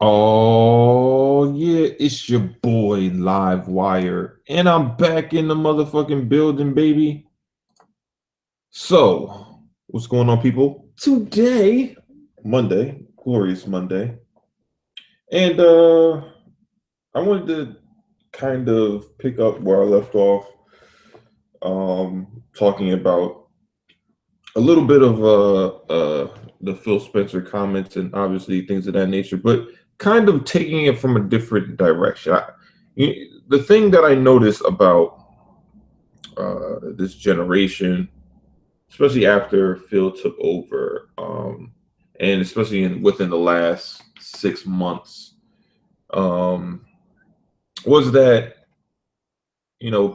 Oh yeah, it's your boy Live Wire, and I'm back in the motherfucking building, baby. So, what's going on, people? Today, Monday, glorious Monday, and I wanted to kind of pick up where I left off, talking about a little bit of the Phil Spencer comments and obviously things of that nature, but kind of taking it from a different direction. The thing that I noticed about this generation, especially after Phil took over, and especially within the last 6 months, um, was that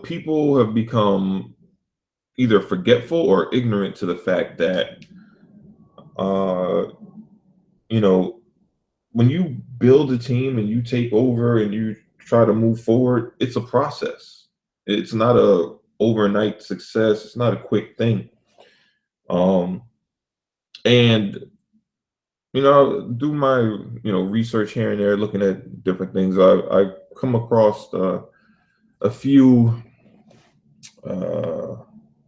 people have become either forgetful or ignorant to the fact that uh, you know when you build a team and you take over and you try to move forward, it's a process. It's not a overnight success. It's not a quick thing. Um, and do my research here and there, looking at different things. I come across a few uh,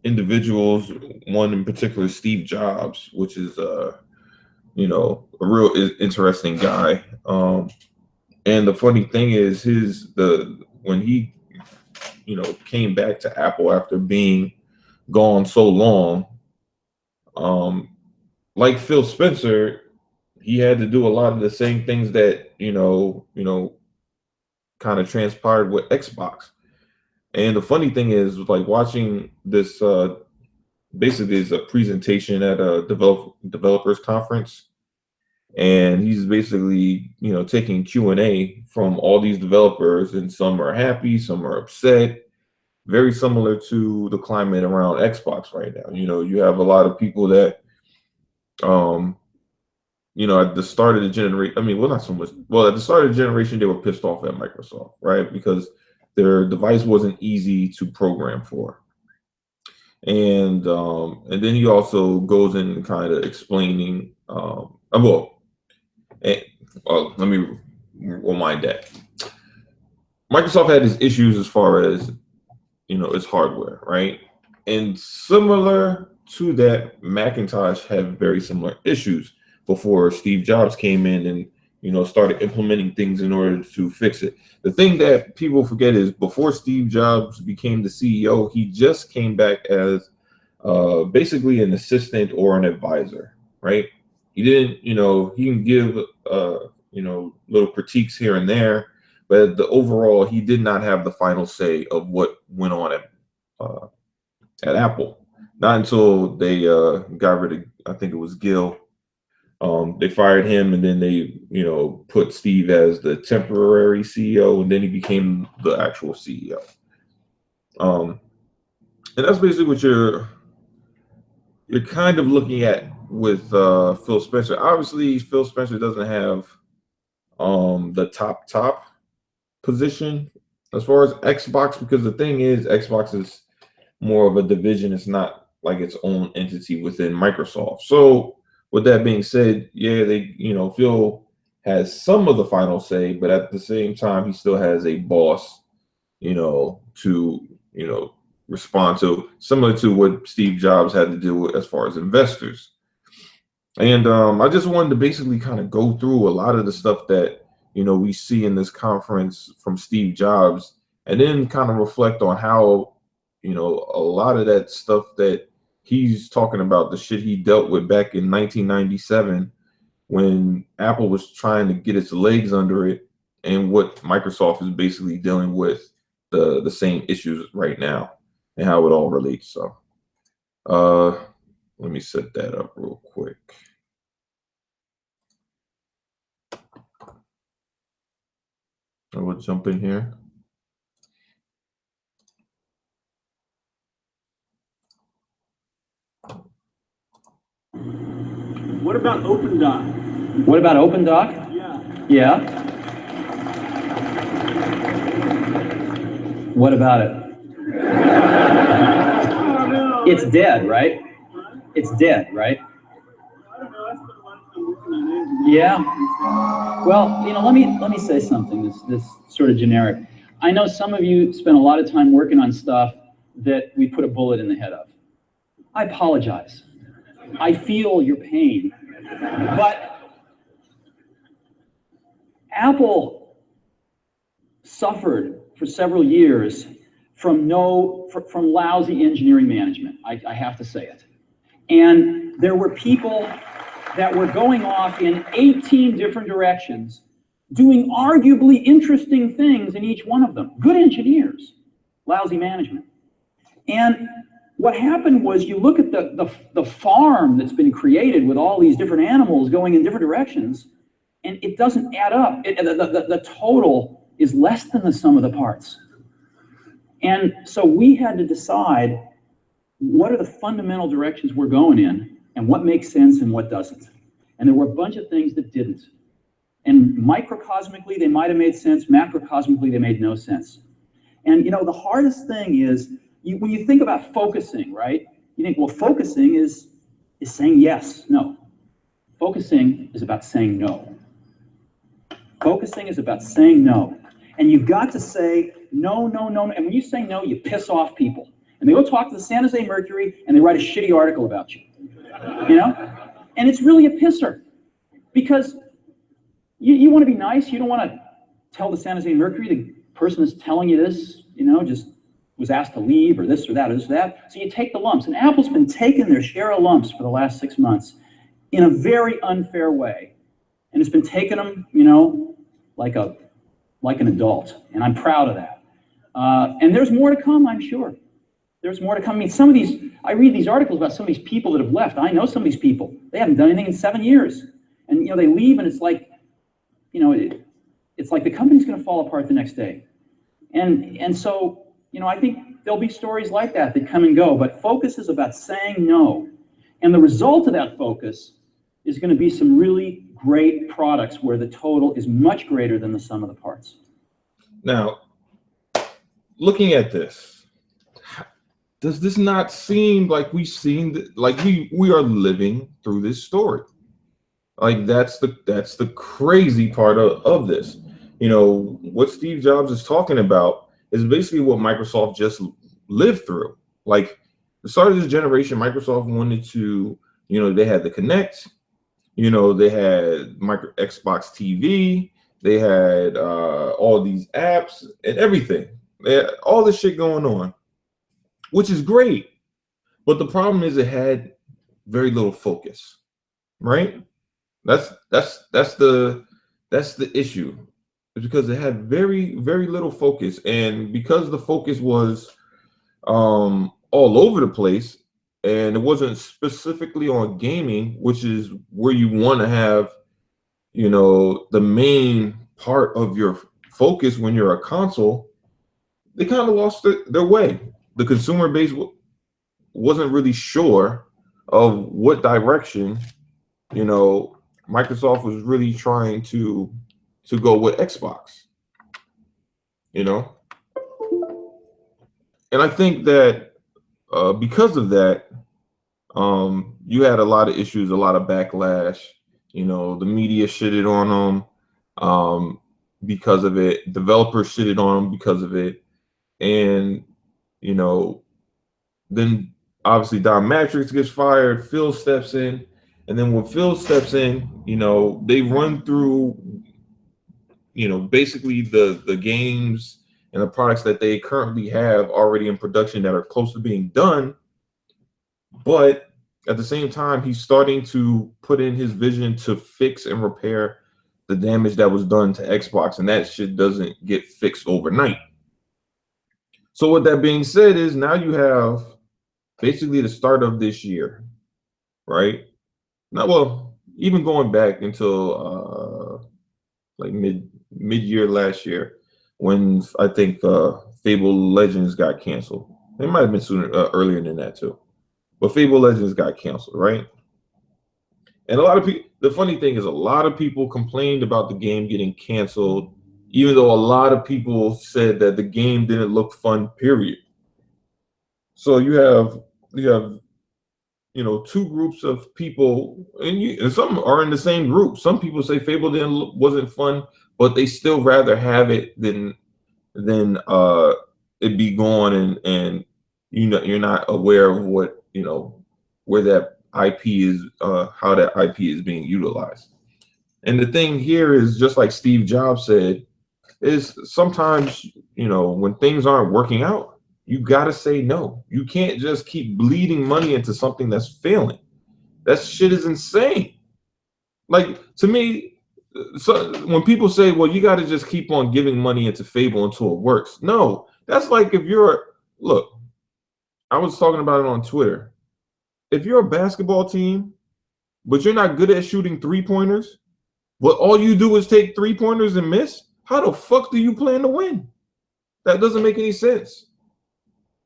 individuals. One in particular, Steve Jobs, which is a real interesting guy. And the funny thing is, his the when he came back to Apple after being gone so long, um, like Phil Spencer, he had to do a lot of the same things that kind of transpired with Xbox. And the funny thing is, like watching this, basically, is a presentation at a developers conference, and he's basically taking Q&A from all these developers, and some are happy, some are upset. Very similar to the climate around Xbox right now. You have a lot of people that um at the start of the generation, I mean, well, not so much, well, at the start of the generation, they were pissed off at Microsoft, right? Because their device wasn't easy to program for. And then he also goes in kind of explaining, and, let me remind that Microsoft had its issues as far as its hardware, right? And similar to that, Macintosh had very similar issues before Steve Jobs came in and started implementing things in order to fix it. The thing that people forget is, before Steve Jobs became the CEO, he just came back as basically an assistant or an advisor, right? He didn't, he can give little critiques here and there, but the overall, he did not have the final say of what went on uh, at Apple. Not until they got rid of, I think it was Gil. They fired him, and then they, put Steve as the temporary CEO, and then he became the actual CEO. Um, and that's basically what you're kind of looking at with Phil Spencer. Obviously, Phil Spencer doesn't have the top position as far as Xbox, because the thing is, Xbox is more of a division. It's not like its own entity within Microsoft. So with that being said, yeah, they Phil has some of the final say, but at the same time, he still has a boss, to respond to, similar to what Steve Jobs had to deal with as far as investors. And I just wanted to basically kind of go through a lot of the stuff that we see in this conference from Steve Jobs, and then kind of reflect on how a lot of that stuff that he's talking about, the shit he dealt with back in 1997 when Apple was trying to get its legs under it, and what Microsoft is basically dealing with, the same issues right now, and how it all relates. So let me set that up real quick. I will jump in here. What about OpenDoc? What about OpenDoc? Yeah. Yeah. What about it? It's dead, right? It's dead, right? I don't know. I spent a lot of time working on it. Yeah. Well, let me say something. This sort of generic. I know some of you spend a lot of time working on stuff that we put a bullet in the head of. I apologize. I feel your pain, but Apple suffered for several years from lousy engineering management. I have to say it. And there were people that were going off in 18 different directions, doing arguably interesting things in each one of them. Good engineers, lousy management. And what happened was, you look at the farm that's been created with all these different animals going in different directions, and it doesn't add up. The total is less than the sum of the parts. And so we had to decide, what are the fundamental directions we're going in, and what makes sense and what doesn't. And there were a bunch of things that didn't. And microcosmically, they might have made sense. Macrocosmically, they made no sense. And the hardest thing is, when you think about focusing, right? You think, well, focusing is saying yes, no. Focusing is about saying no. Focusing is about saying no. And you've got to say no, no, no. And when you say no, you piss off people. And they go talk to the San Jose Mercury, and they write a shitty article about you. And it's really a pisser, because you want to be nice. You don't want to tell the San Jose Mercury, the person that's telling you this, just was asked to leave, or this or that or this or that. So you take the lumps. And Apple's been taking their share of lumps for the last 6 months in a very unfair way. And it's been taking them, like an adult. And I'm proud of that. And there's more to come, I'm sure. There's more to come. I mean, I read these articles about some of these people that have left. I know some of these people. They haven't done anything in 7 years. And, they leave, and it's like, it's like the company's going to fall apart the next day. And so, I think there'll be stories like that come and go. But focus is about saying no. And the result of that focus is going to be some really great products where the total is much greater than the sum of the parts. Now, looking at this, does this not seem like we've seen, like we are living through this story? Like that's the crazy part of this. What Steve Jobs is talking about is basically what Microsoft just lived through. Like, the start of this generation, Microsoft wanted to, they had the Kinect, they had Xbox TV, they had all these apps and everything. They had all this shit going on, which is great. But the problem is, it had very little focus, right? That's the issue. It's because it had very, very little focus. And because the focus was all over the place, and it wasn't specifically on gaming, which is where you want to have, the main part of your focus when you're a console, they kind of lost their way. The consumer base wasn't really sure of what direction, Microsoft was really trying to go with Xbox, and I think that because of that, you had a lot of issues, a lot of backlash. The media shitted on them because of it. Developers shitted on them because of it, and then obviously Don Matrix gets fired. Phil steps in, and then when Phil steps in, they run through, basically the games and the products that they currently have already in production that are close to being done. But at the same time, he's starting to put in his vision to fix and repair the damage that was done to Xbox, and that shit doesn't get fixed overnight. So with that being said, is now you have basically the start of this year, right? Now, well, even going back until like mid-year last year, when I think Fable Legends got canceled. It might have been sooner, earlier than that too. But Fable Legends got canceled, right? And a lot of people, the funny thing is, a lot of people complained about the game getting canceled, even though a lot of people said that the game didn't look fun, period. So you have two groups of people, and some are in the same group. Some people say Fable wasn't fun, but they still rather have it than it be gone, and you're not aware of what where that IP is, how that IP is being utilized. And the thing here is, just like Steve Jobs said, is sometimes when things aren't working out, you got to say no. You can't just keep bleeding money into something that's failing. That shit is insane. Like, to me, so when people say, well, you got to just keep on giving money into Fable until it works. No, that's like if look, I was talking about it on Twitter. If you're a basketball team, but you're not good at shooting 3-pointers, but all you do is take 3-pointers and miss, how the fuck do you plan to win? That doesn't make any sense.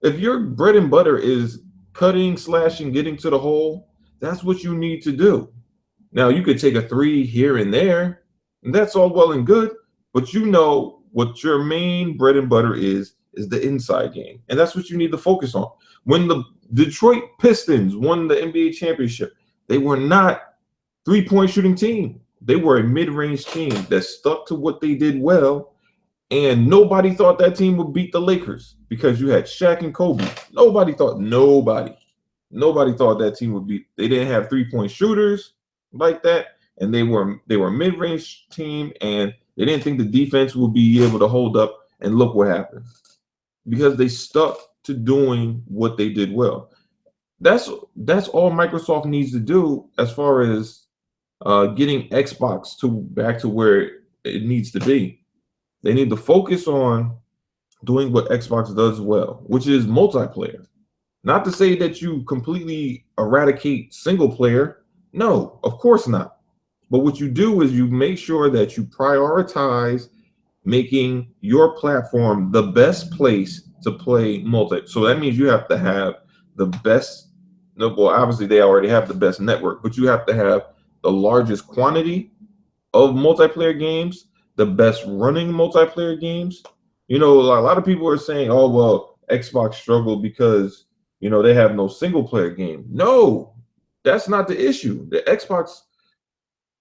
If your bread and butter is cutting, slashing, getting to the hole, that's what you need to do. Now, you could take a 3 here and there, and that's all well and good, but what your main bread and butter is the inside game. And that's what you need to focus on. When the Detroit Pistons won the NBA championship, they were not 3-point shooting team. They were a mid-range team that stuck to what they did well, and nobody thought that team would beat the Lakers because you had Shaq and Kobe. Nobody thought that team would beat. They didn't have 3-point shooters like that, and they were a mid-range team, and they didn't think the defense would be able to hold up. And look what happened, because they stuck to doing what they did well. That's all Microsoft needs to do as far as getting Xbox back to where it needs to be. They need to focus on doing what Xbox does well, which is multiplayer. Not to say that you completely eradicate single player. No, of course not. But what you do is you make sure that you prioritize making your platform the best place to play multi. So that means you have to have the best. Well, obviously they already have the best network, but you have to have the largest quantity of multiplayer games, the best running multiplayer games. A lot of people are saying, oh, well, Xbox struggled because, they have no single player game. No, that's not the issue. The Xbox,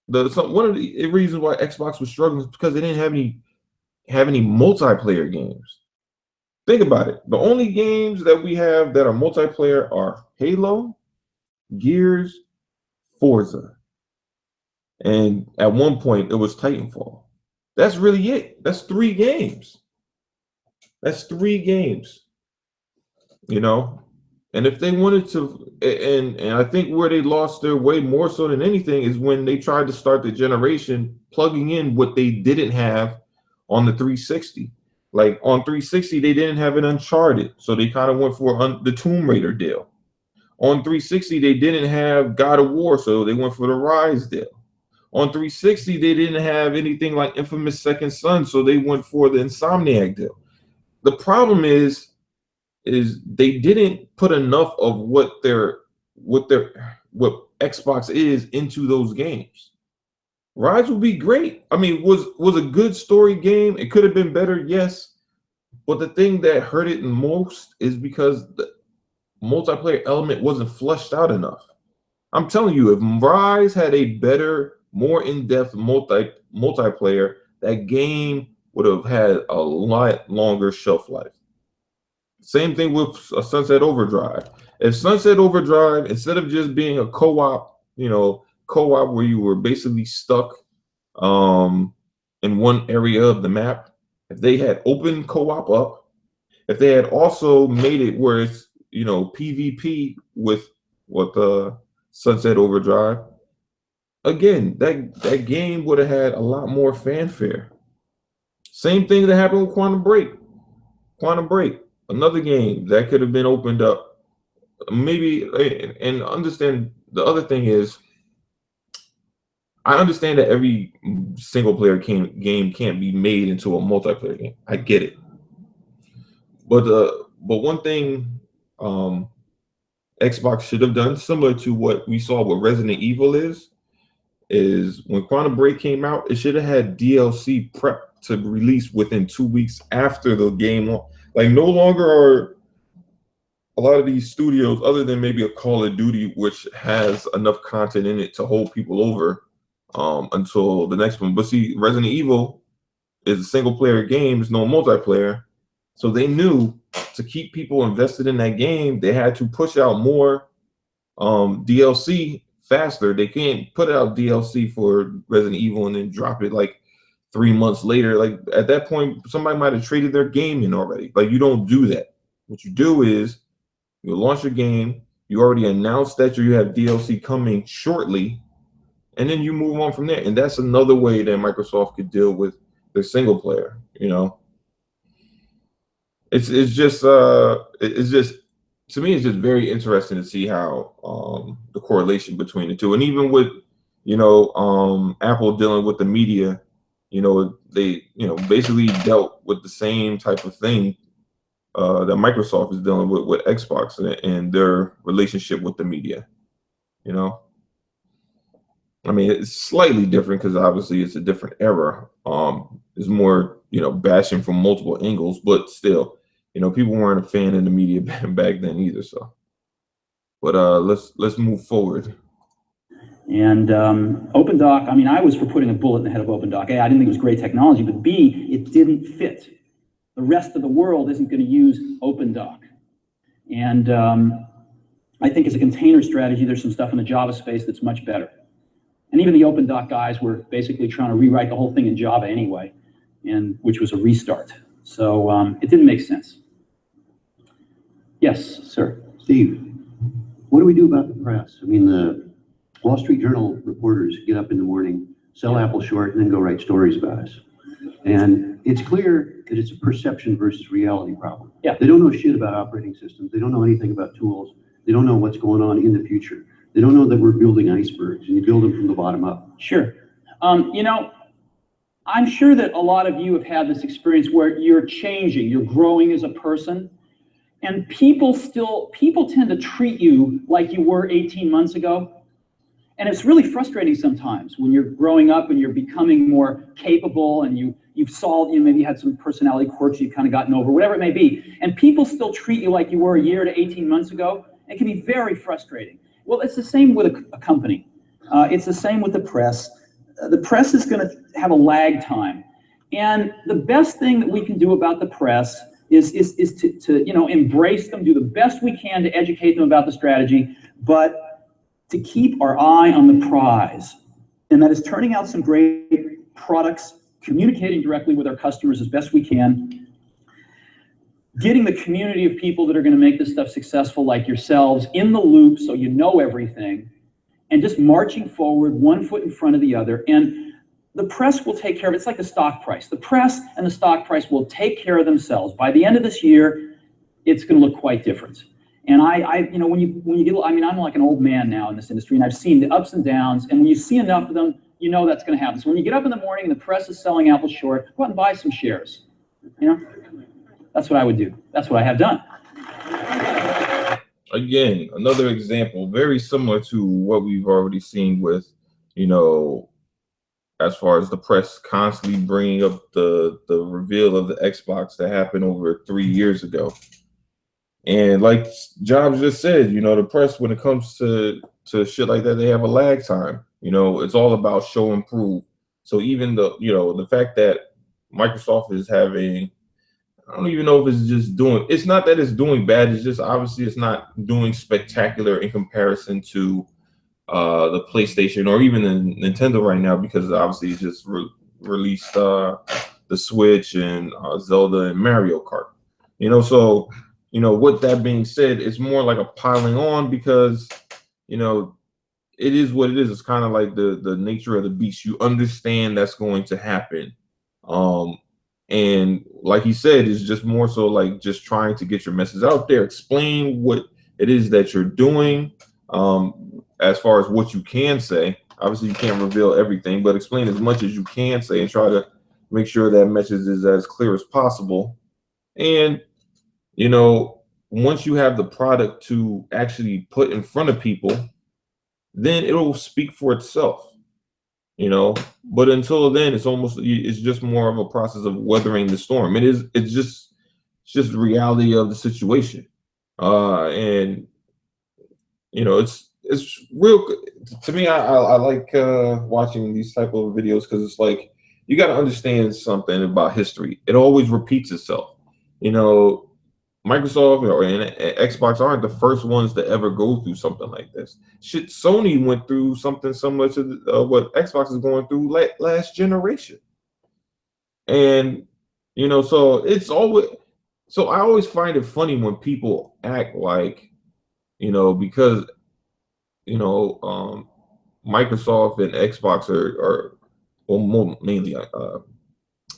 one of the reasons why Xbox was struggling is because they didn't have any multiplayer games. Think about it. The only games that we have that are multiplayer are Halo, Gears, Forza. And at one point, it was Titanfall. That's really it. That's 3 games. And if they wanted to, and I think where they lost their way more so than anything is when they tried to start the generation plugging in what they didn't have on the 360. Like on 360, they didn't have an Uncharted, so they kind of went for the Tomb Raider deal. On 360, they didn't have God of War, so they went for the Rise deal. On 360, they didn't have anything like Infamous Second Son, so they went for the Insomniac deal. The problem is they didn't put enough of what Xbox is into those games. Rise would be great. I mean, was a good story game. It could have been better, yes. But the thing that hurt it most is because the multiplayer element wasn't fleshed out enough. I'm telling you, if Rise had a better, more in-depth multiplayer, that game would have had a lot longer shelf life. Same thing with Sunset Overdrive. If Sunset Overdrive, instead of just being a co-op where you were basically stuck in one area of the map, if they had opened co-op up, if they had also made it where it's PvP with Sunset Overdrive, again, that game would have had a lot more fanfare. Same thing that happened with Quantum Break. Another game that could have been opened up. Maybe, and understand the other thing is, I understand that every single player game can't be made into a multiplayer game. I get it. But one thing Xbox should have done, similar to what we saw with Resident Evil is when Quantum Break came out, it should have had DLC prep to release within 2 weeks after the game. Like, no longer a lot of these studios, other than maybe a Call of Duty, which has enough content in it to hold people over until the next one. But see, Resident Evil is a single player game, there's no multiplayer. So they knew to keep people invested in that game, they had to push out more DLC faster. They can't put out DLC for Resident Evil and then drop it like 3 months later. Like at that point, somebody might have traded their game in already. Like you don't do that. What you do is you launch a game, you already announced that you have DLC coming shortly, and then you move on from there. And that's another way that Microsoft could deal with their single player, you know. It's just to me it's just very interesting to see how the correlation between the two. And even with, you know, Apple dealing with the media, you know, they, you know, basically dealt with the same type of thing that Microsoft is dealing with Xbox and their relationship with the media, you know. I mean, it's slightly different because obviously it's a different era. It's more, you know, bashing from multiple angles, but still, you know, people weren't a fan of the media back then either. So, but let's move forward. And OpenDoc, I mean, I was for putting a bullet in the head of OpenDoc. A, I didn't think it was great technology, but B, it didn't fit. The rest of the world isn't going to use OpenDoc. And I think as a container strategy, there's some stuff in the Java space that's much better. And even the OpenDoc guys were basically trying to rewrite the whole thing in Java anyway, and which was a restart. So it didn't make sense. Yes, sir. Steve, what do we do about the press? I mean, the Wall Street Journal reporters get up in the morning, sell Apple short, and then go write stories about us. And it's clear that it's a perception versus reality problem. Yeah. They don't know shit about operating systems. They don't know anything about tools. They don't know what's going on in the future. They don't know that we're building icebergs, and you build them from the bottom up. Sure. You know, I'm sure that a lot of you have had this experience where you're changing, you're growing as a person, and people tend to treat you like you were 18 months ago. And it's really frustrating sometimes when you're growing up and you're becoming more capable and you've solved, you know, maybe you had some personality quirks you've kind of gotten over, whatever it may be. And people still treat you like you were a year to 18 months ago. It can be very frustrating. Well, it's the same with a company. It's the same with the press. The press is going to have a lag time. And the best thing that we can do about the press is to you know, embrace them, do the best we can to educate them about the strategy, but to keep our eye on the prize. And that is turning out some great products, communicating directly with our customers as best we can, getting the community of people that are going to make this stuff successful, like yourselves, in the loop so you know everything, and just marching forward, one foot in front of the other. And the press will take care of it. It's like the stock price. The press and the stock price will take care of themselves. By the end of this year, it's going to look quite different. And you know, when you get, I mean, I'm like an old man now in this industry, and I've seen the ups and downs. And when you see enough of them, you know that's going to happen. So when you get up in the morning and the press is selling Apple short, go out and buy some shares. You know, that's what I would do. That's what I have done. Again, another example, very similar to what we've already seen with, you know, as far as the press constantly bringing up the reveal of the Xbox that happened over 3 years ago. And like Jobs just said, you know, the press, when it comes to shit like that, they have a lag time. You know, it's all about show and prove. So even the fact that Microsoft is having, I don't even know if it's just doing, it's not that it's doing bad, it's just obviously it's not doing spectacular in comparison to the PlayStation or even the Nintendo right now, because obviously it just released the Switch and Zelda and Mario Kart. You know, so, you know, with that being said, it's more like a piling on because, you know, it is what it is. It's kind of like the nature of the beast. You understand that's going to happen. And like he said, it's just more so like just trying to get your message out there, explain what it is that you're doing, as far as what you can say. Obviously, you can't reveal everything, but explain as much as you can say and try to make sure that message is as clear as possible. And, you know, once you have the product to actually put in front of people, then it'll speak for itself, you know. But until then, it's just more of a process of weathering the storm. It's just the reality of the situation. And you know, it's real to me. I like watching these type of videos because it's like you got to understand something about history. It always repeats itself. You know, Microsoft and Xbox aren't the first ones to ever go through something like this. Shit, Sony went through something similar to what Xbox is going through last generation. And you know, so it's always so I always find it funny when people act like, you know, because you know, Microsoft and Xbox are well, more, mainly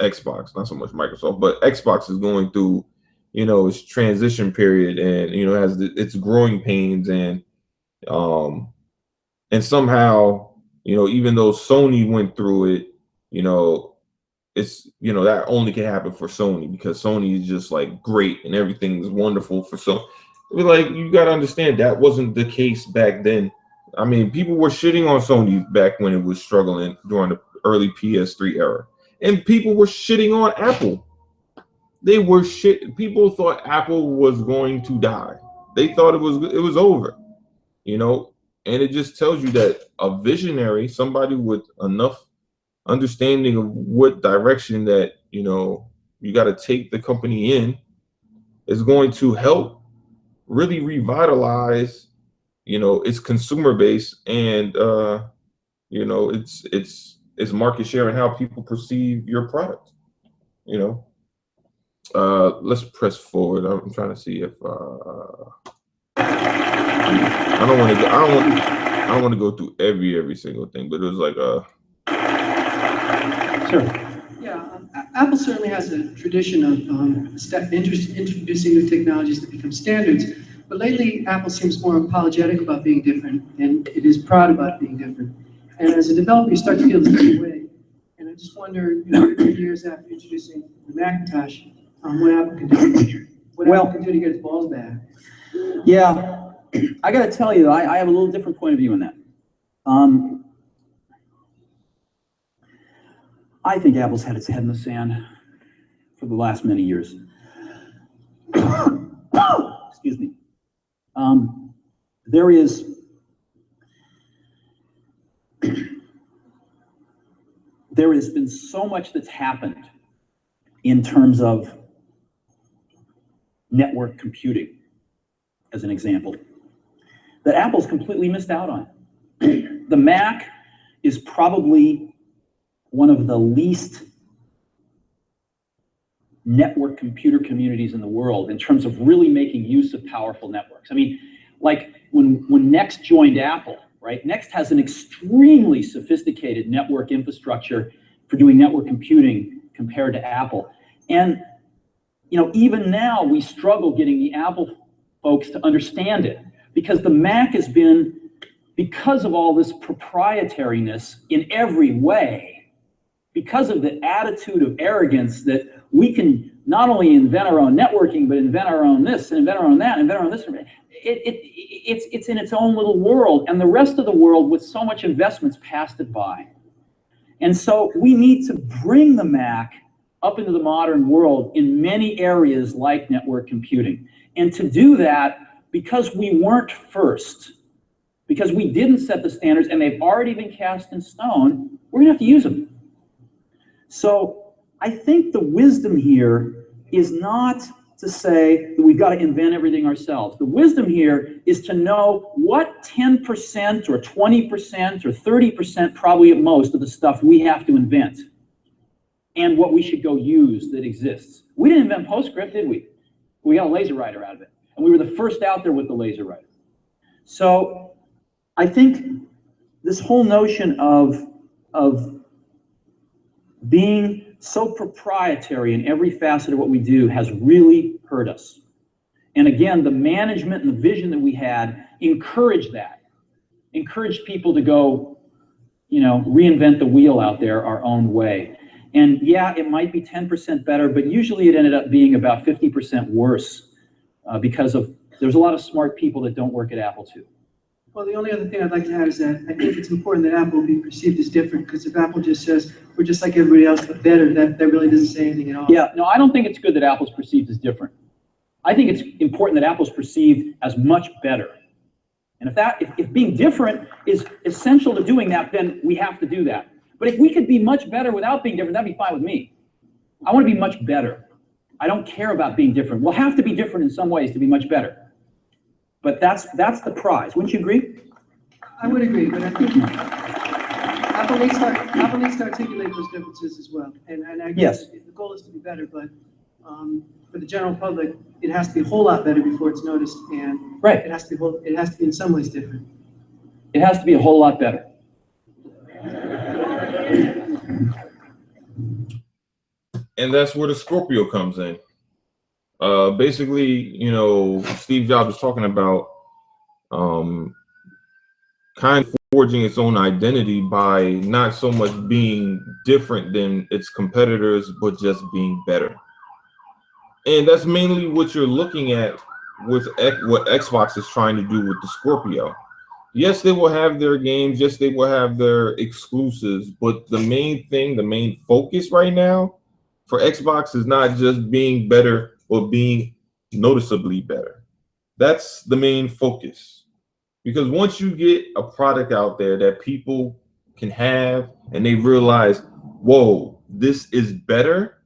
Xbox, not so much Microsoft, but Xbox is going through, you know, its transition period, and you know, has its growing pains, um, and somehow, you know, even though Sony went through it, you know, it's, you know, that only can happen for Sony because Sony is just like great and everything is wonderful for Sony. Like, you got to understand that wasn't the case back then. I mean, people were shitting on Sony back when it was struggling during the early PS3 era, and people were shitting on Apple. They were shit. People thought Apple was going to die. They thought it was over, you know. And it just tells you that a visionary, somebody with enough understanding of what direction that, you know, you got to take the company in, is going to help really revitalize, you know, its consumer base and you know, its market share and how people perceive your product. You know, let's press forward. I'm trying to see if I don't want to go. I don't want to go through every single thing, but it was like Sure. Yeah, Apple certainly has a tradition of introducing new technologies that become standards. But lately, Apple seems more apologetic about being different, and it is proud about being different. And as a developer, you start to feel the same way. And I just wonder, you know, 30 years after introducing the Macintosh, what Apple can do. Apple can do to get its balls back. Yeah, I got to tell you, I have a little different point of view on that. I think Apple's had its head in the sand for the last many years. Excuse me. There has been so much that's happened in terms of network computing, as an example, that Apple's completely missed out on. The Mac is probably one of the least network computer communities in the world in terms of really making use of powerful networks. I mean, like when Next joined Apple, right? Next has an extremely sophisticated network infrastructure for doing network computing compared to Apple. And, you know, even now we struggle getting the Apple folks to understand it, because the Mac has been, because of all this proprietariness in every way, because of the attitude of arrogance that we can not only invent our own networking, but invent our own this and invent our own that and invent our own this. It's in its own little world, and the rest of the world with so much investments passed it by. And so we need to bring the Mac up into the modern world in many areas like network computing. And to do that, because we weren't first, because we didn't set the standards and they've already been cast in stone, we're gonna have to use them. So I think the wisdom here is not to say that we've got to invent everything ourselves. The wisdom here is to know what 10% or 20% or 30% probably at most of the stuff we have to invent and what we should go use that exists. We didn't invent PostScript, did we? We got a laser writer out of it. And we were the first out there with the laser writer. So I think this whole notion of being so proprietary in every facet of what we do has really hurt us. And again, the management and the vision that we had encouraged that. Encouraged people to go, you know, reinvent the wheel out there our own way. And yeah, it might be 10% better, but usually it ended up being about 50% worse because of, there's a lot of smart people that don't work at Apple too. Well, the only other thing I'd like to add is that I think it's important that Apple be perceived as different, because if Apple just says, we're just like everybody else, but better, that really doesn't say anything at all. Yeah, no, I don't think it's good that Apple's perceived as different. I think it's important that Apple's perceived as much better. And if being different is essential to doing that, then we have to do that. But if we could be much better without being different, that'd be fine with me. I want to be much better. I don't care about being different. We'll have to be different in some ways to be much better. But that's the prize. Wouldn't you agree? I would agree, but I think Apple needs to articulate those differences as well. And I guess Yes. the goal is to be better, but for the general public, it has to be a whole lot better before it's noticed, and Right. it has to be in some ways different. It has to be a whole lot better. And that's where the Scorpio comes in. Basically, you know, Steve Jobs was talking about kind of forging its own identity by not so much being different than its competitors, but just being better. And that's mainly what you're looking at with what Xbox is trying to do with the Scorpio. Yes, they will have their games. Yes, they will have their exclusives. But the main thing, the main focus right now for Xbox is not just being better or being noticeably better. That's the main focus. Because once you get a product out there that people can have and they realize, whoa, this is better.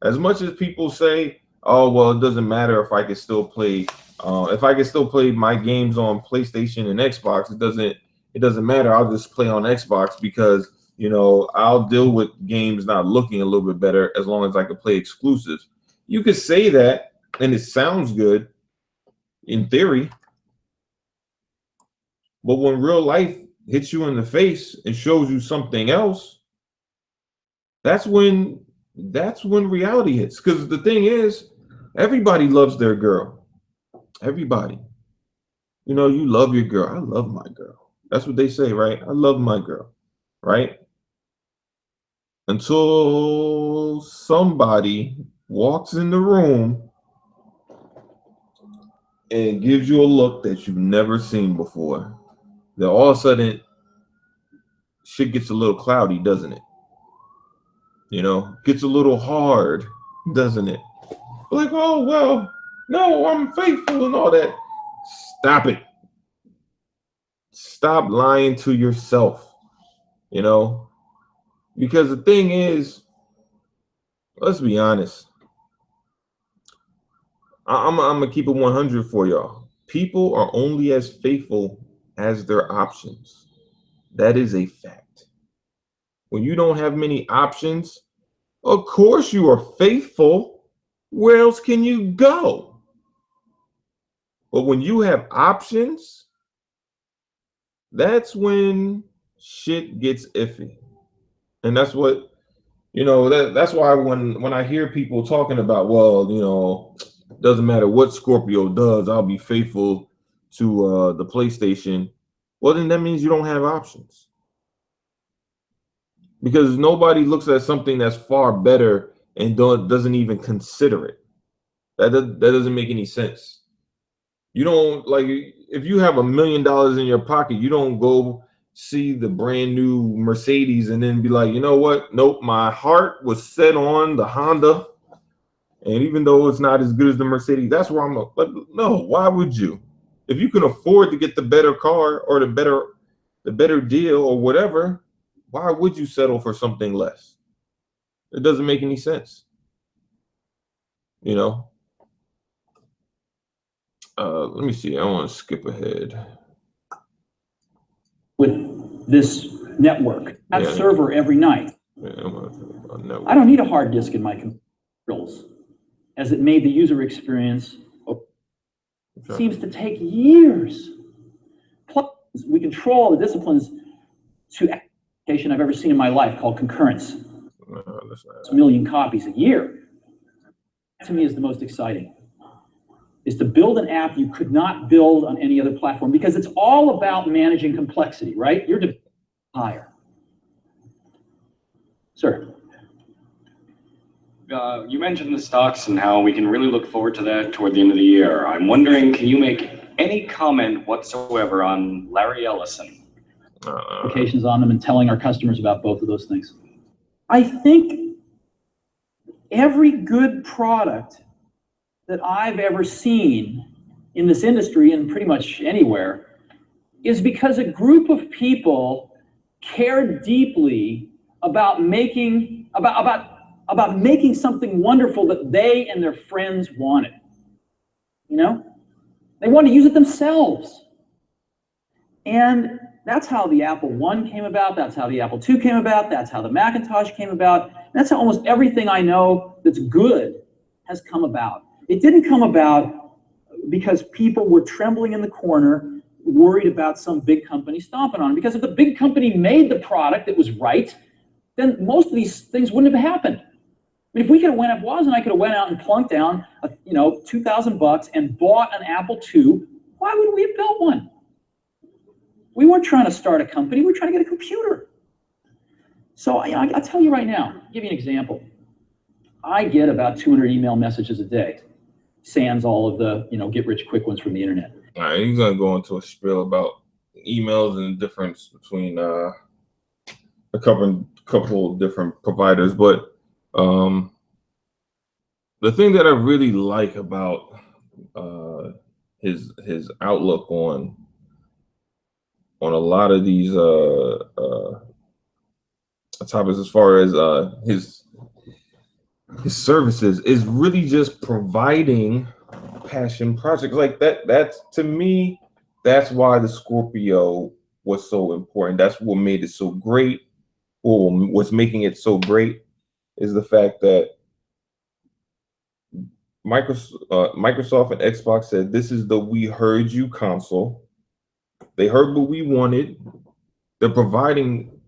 As much as people say, oh, well, it doesn't matter if I can still play. If I can still play my games on PlayStation and Xbox, it doesn't matter. I'll just play on Xbox because, you know, I'll deal with games not looking a little bit better as long as I can play exclusives. You could say that, and it sounds good in theory. But when real life hits you in the face and shows you something else, that's when reality hits. Because the thing is, everybody loves their girl. Everybody. You know, you love your girl. I love my girl. That's what they say, right? I love my girl, right? Until somebody walks in the room and gives you a look that you've never seen before. Then all of a sudden, shit gets a little cloudy, doesn't it? You know, gets a little hard, doesn't it? Like, oh, well, no, I'm faithful and all that. Stop it. Stop lying to yourself, you know? Because the thing is, let's be honest. I'm going to keep it 100 for y'all. People are only as faithful as their options. That is a fact. When you don't have many options, of course you are faithful. Where else can you go? But when you have options, that's when shit gets iffy. And that's what, you know, that's why when I hear people talking about, well, you know, doesn't matter what Scorpio does, I'll be faithful to the PlayStation. Well, then that means you don't have options. Because nobody looks at something that's far better and doesn't even consider it. That doesn't make any sense. You don't, like, if you have $1 million in your pocket, you don't go see the brand new Mercedes and then be like, you know what? Nope, my heart was set on the Honda. And even though it's not as good as the Mercedes, that's where I'm like, no, why would you? If you can afford to get the better car or the better deal or whatever, why would you settle for something less? It doesn't make any sense. You know? Let me see. I want to skip ahead. With this network, that server every night. Yeah, I don't need a hard disk in my controls, as it made the user experience seems to take years. Plus, we control the disciplines to application I've ever seen in my life called concurrence. A million copies a year. That to me is the most exciting. Is to build an app you could not build on any other platform, because it's all about managing complexity, right? You're higher. Sir. You mentioned the stocks and how we can really look forward to that toward the end of the year. I'm wondering, can you make any comment whatsoever on Larry Ellison? Applications on them and telling our customers about both of those things. I think every good product that I've ever seen in this industry and pretty much anywhere is because a group of people cared deeply about making something wonderful that they and their friends wanted. You know, they wanted to use it themselves. And that's how the Apple I came about. That's how the Apple II came about. That's how the Macintosh came about. That's how almost everything I know that's good has come about. It didn't come about because people were trembling in the corner, worried about some big company stomping on them. Because if the big company made the product that was right, then most of these things wouldn't have happened. I mean, if we could have went, if Woz and I could have went out and plunked down, $2,000 and bought an Apple II, why would we have built one? We weren't trying to start a company. We were trying to get a computer. So I'll tell you right now, I'll give you an example. I get about 200 email messages a day, sans all of the get rich quick ones from the internet. All right, he's gonna go into a spiel about emails and the difference between a couple of different providers. But the thing that I really like about his outlook on a lot of these topics, as far as his services, is really just providing passion projects like that. That's, to me, that's why the Scorpio was so important. That's what made it so great. Or what's making it so great is the fact that Microsoft and Xbox said, this is the "we heard you" console. They heard what we wanted. They're providing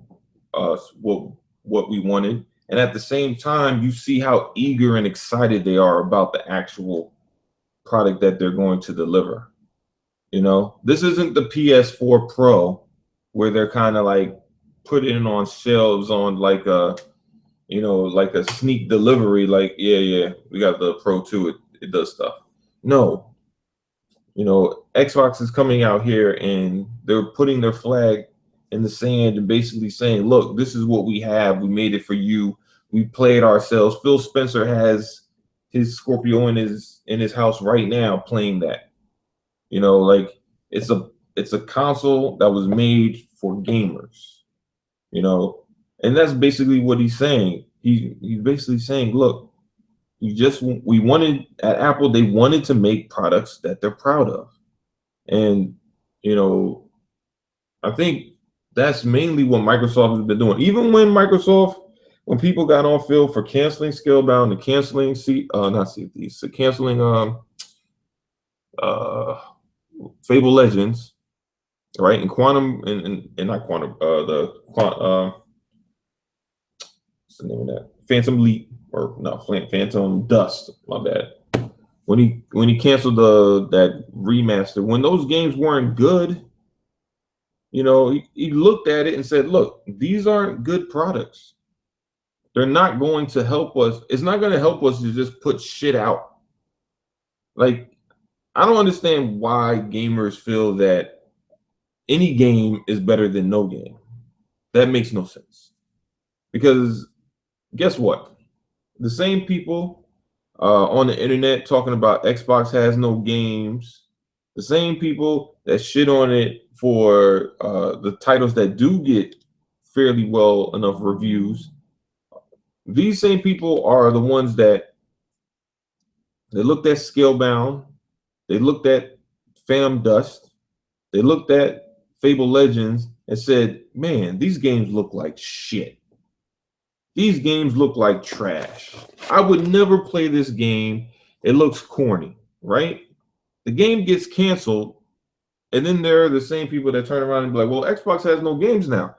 us what we wanted. And at the same time, you see how eager and excited they are about the actual product that they're going to deliver. This isn't the PS4 Pro where they're kind of like putting on shelves on like a sneak delivery, like, yeah, we got the Pro 2, it does stuff. No. Xbox is coming out here and they're putting their flag in the sand and basically saying, look, this is what we have. We made it for you. We played ourselves. Phil Spencer has his Scorpio in his house right now playing that. Like it's a console that was made for gamers. And that's basically what he's saying. He's basically saying, look, we wanted at Apple, they wanted to make products that they're proud of. And, I think that's mainly what Microsoft has been doing. Even when people got on Phil for canceling Scalebound and canceling canceling Fable Legends, right? And Quantum and not Quantum, what's the name of that? Phantom Leap, or no, Phantom Dust, my bad. When he canceled that remaster, when those games weren't good, he looked at it and said, look, these aren't good products. They're not going to help us. It's not going to help us to just put shit out. Like, I don't understand why gamers feel that any game is better than no game. That makes no sense. Because guess what? The same people on the internet talking about Xbox has no games, the same people that shit on it for the titles that do get fairly well enough reviews, these same people are the ones that they looked at Scalebound, they looked at Phantom Dust, they looked at Fable Legends and said, man, these games look like shit. These games look like trash. I would never play this game. It looks corny, right? The game gets canceled, and then there are the same people that turn around and be like, well, Xbox has no games now.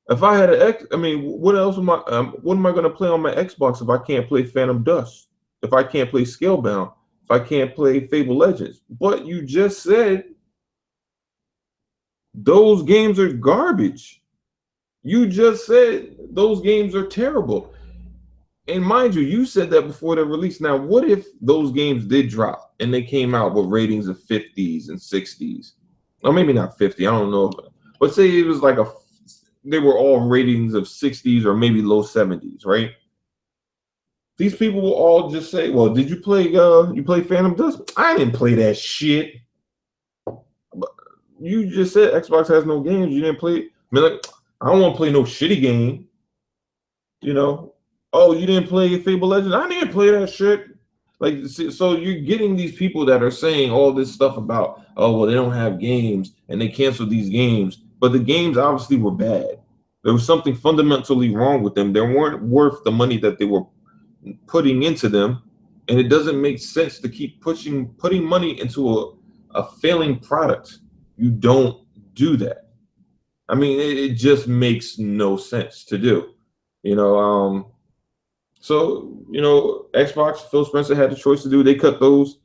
If I had what else am I going to play on my Xbox if I can't play Phantom Dust? If I can't play Scalebound? If I can't play Fable Legends? But you just said those games are garbage. You just said those games are terrible. And mind you, you said that before their release. Now, what if those games did drop and they came out with ratings of 50s and 60s? Or maybe not 50, I don't know. But say it was like they were all ratings of 60s or maybe low 70s, right? these people will all just say, "Well, did you play Phantom Dust? I didn't play that shit." But you just said Xbox has no games. You didn't play it. I mean, like, I don't want to play no shitty game. You know? Oh, you didn't play Fable Legends? I didn't play that shit. Like, so you're getting these people that are saying all this stuff about, oh, well, they don't have games and they canceled these games, but the games obviously were bad. There was something fundamentally wrong with them. They weren't worth the money that they were putting into them, and it doesn't make sense to keep putting money into a failing product. You don't do that. I mean, it just makes no sense to do. You know, so, you know, Xbox, Phil Spencer had the choice to do. They cut those,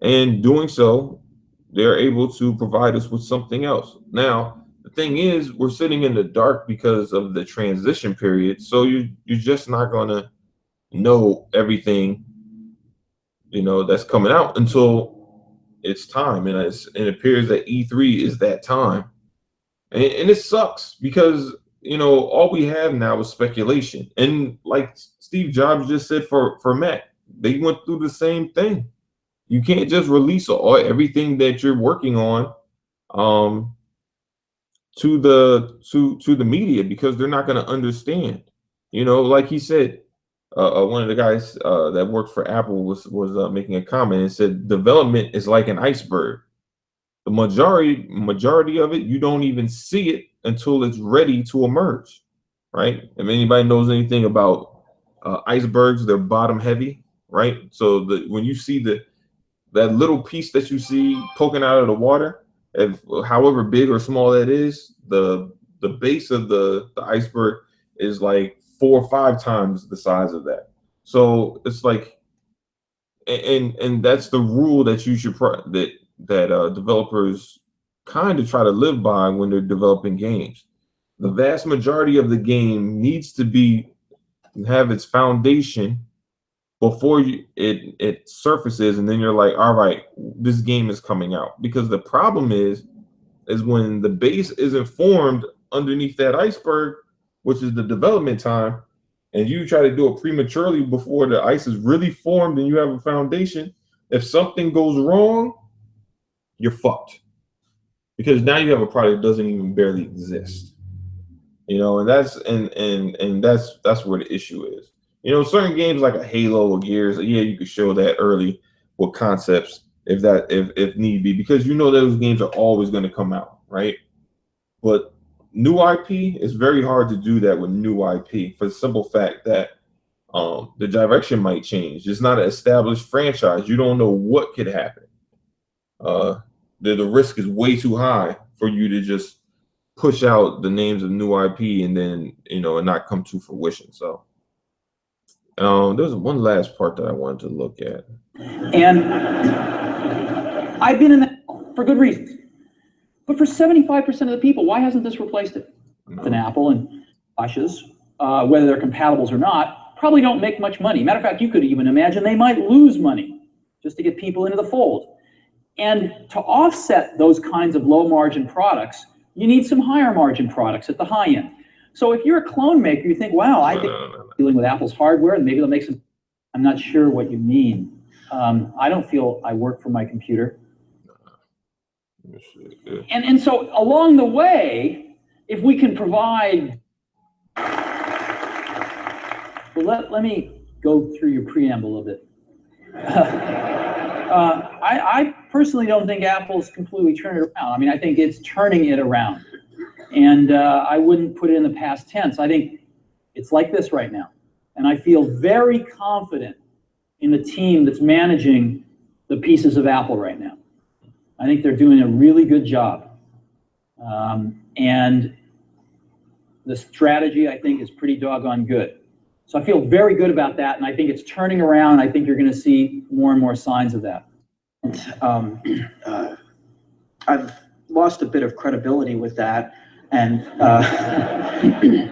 and doing so, they're able to provide us with something else. Now, the thing is, we're sitting in the dark because of the transition period. So you're just not gonna know everything, you know, that's coming out until it's time. And it appears that E3 is that time, and it sucks because, you know, all we have now is speculation. And like Steve Jobs just said for Mac, they went through the same thing. You can't just release everything that you're working on to the media, because they're not going to understand. You know, like he said, one of the guys that worked for Apple was making a comment and said development is like an iceberg. The majority of it, you don't even see it until it's ready to emerge, right? If anybody knows anything about icebergs, they're bottom heavy, right? So when you see that little piece that you see poking out of the water, however big or small that is, the base of the iceberg is like 4 or 5 times the size of that. So it's like, and that's the rule that you should that developers kind of try to live by when they're developing games. The vast majority of the game needs to have its foundation before it surfaces, and then you're like, all right, this game is coming out. Because the problem is when the base isn't formed underneath that iceberg, which is the development time, and you try to do it prematurely before the ice is really formed and you have a foundation, if something goes wrong, you're fucked. Because now you have a product that doesn't even barely exist. You know, and that's where the issue is. You know, certain games like a Halo or Gears, yeah, you could show that early with concepts if need be, because you know those games are always going to come out, right? But new IP, it's very hard to do that with new IP for the simple fact that the direction might change. It's not an established franchise. You don't know what could happen. The risk is way too high for you to just push out the names of new IP and then, you know, and not come to fruition. So there's one last part that I wanted to look at. And I've been in that for good reasons. But for 75% of the people, why hasn't this replaced it? No. An Apple and Bosch's, whether they're compatibles or not, probably don't make much money. Matter of fact, you could even imagine they might lose money just to get people into the fold. And to offset those kinds of low margin products, you need some higher margin products at the high end. So if you're a clone maker, you think, wow, I think dealing with Apple's hardware and maybe they'll make some. I'm not sure what you mean. I don't feel I work for my computer. And so along the way, if we can provide, well, let me go through your preamble a bit. I personally don't think Apple's completely turned it around. I mean, I think it's turning it around. And I wouldn't put it in the past tense. I think it's like this right now. And I feel very confident in the team that's managing the pieces of Apple right now. I think they're doing a really good job. And the strategy, I think, is pretty doggone good. So I feel very good about that, and I think it's turning around. I think you're going to see more and more signs of that. I've lost a bit of credibility with that. And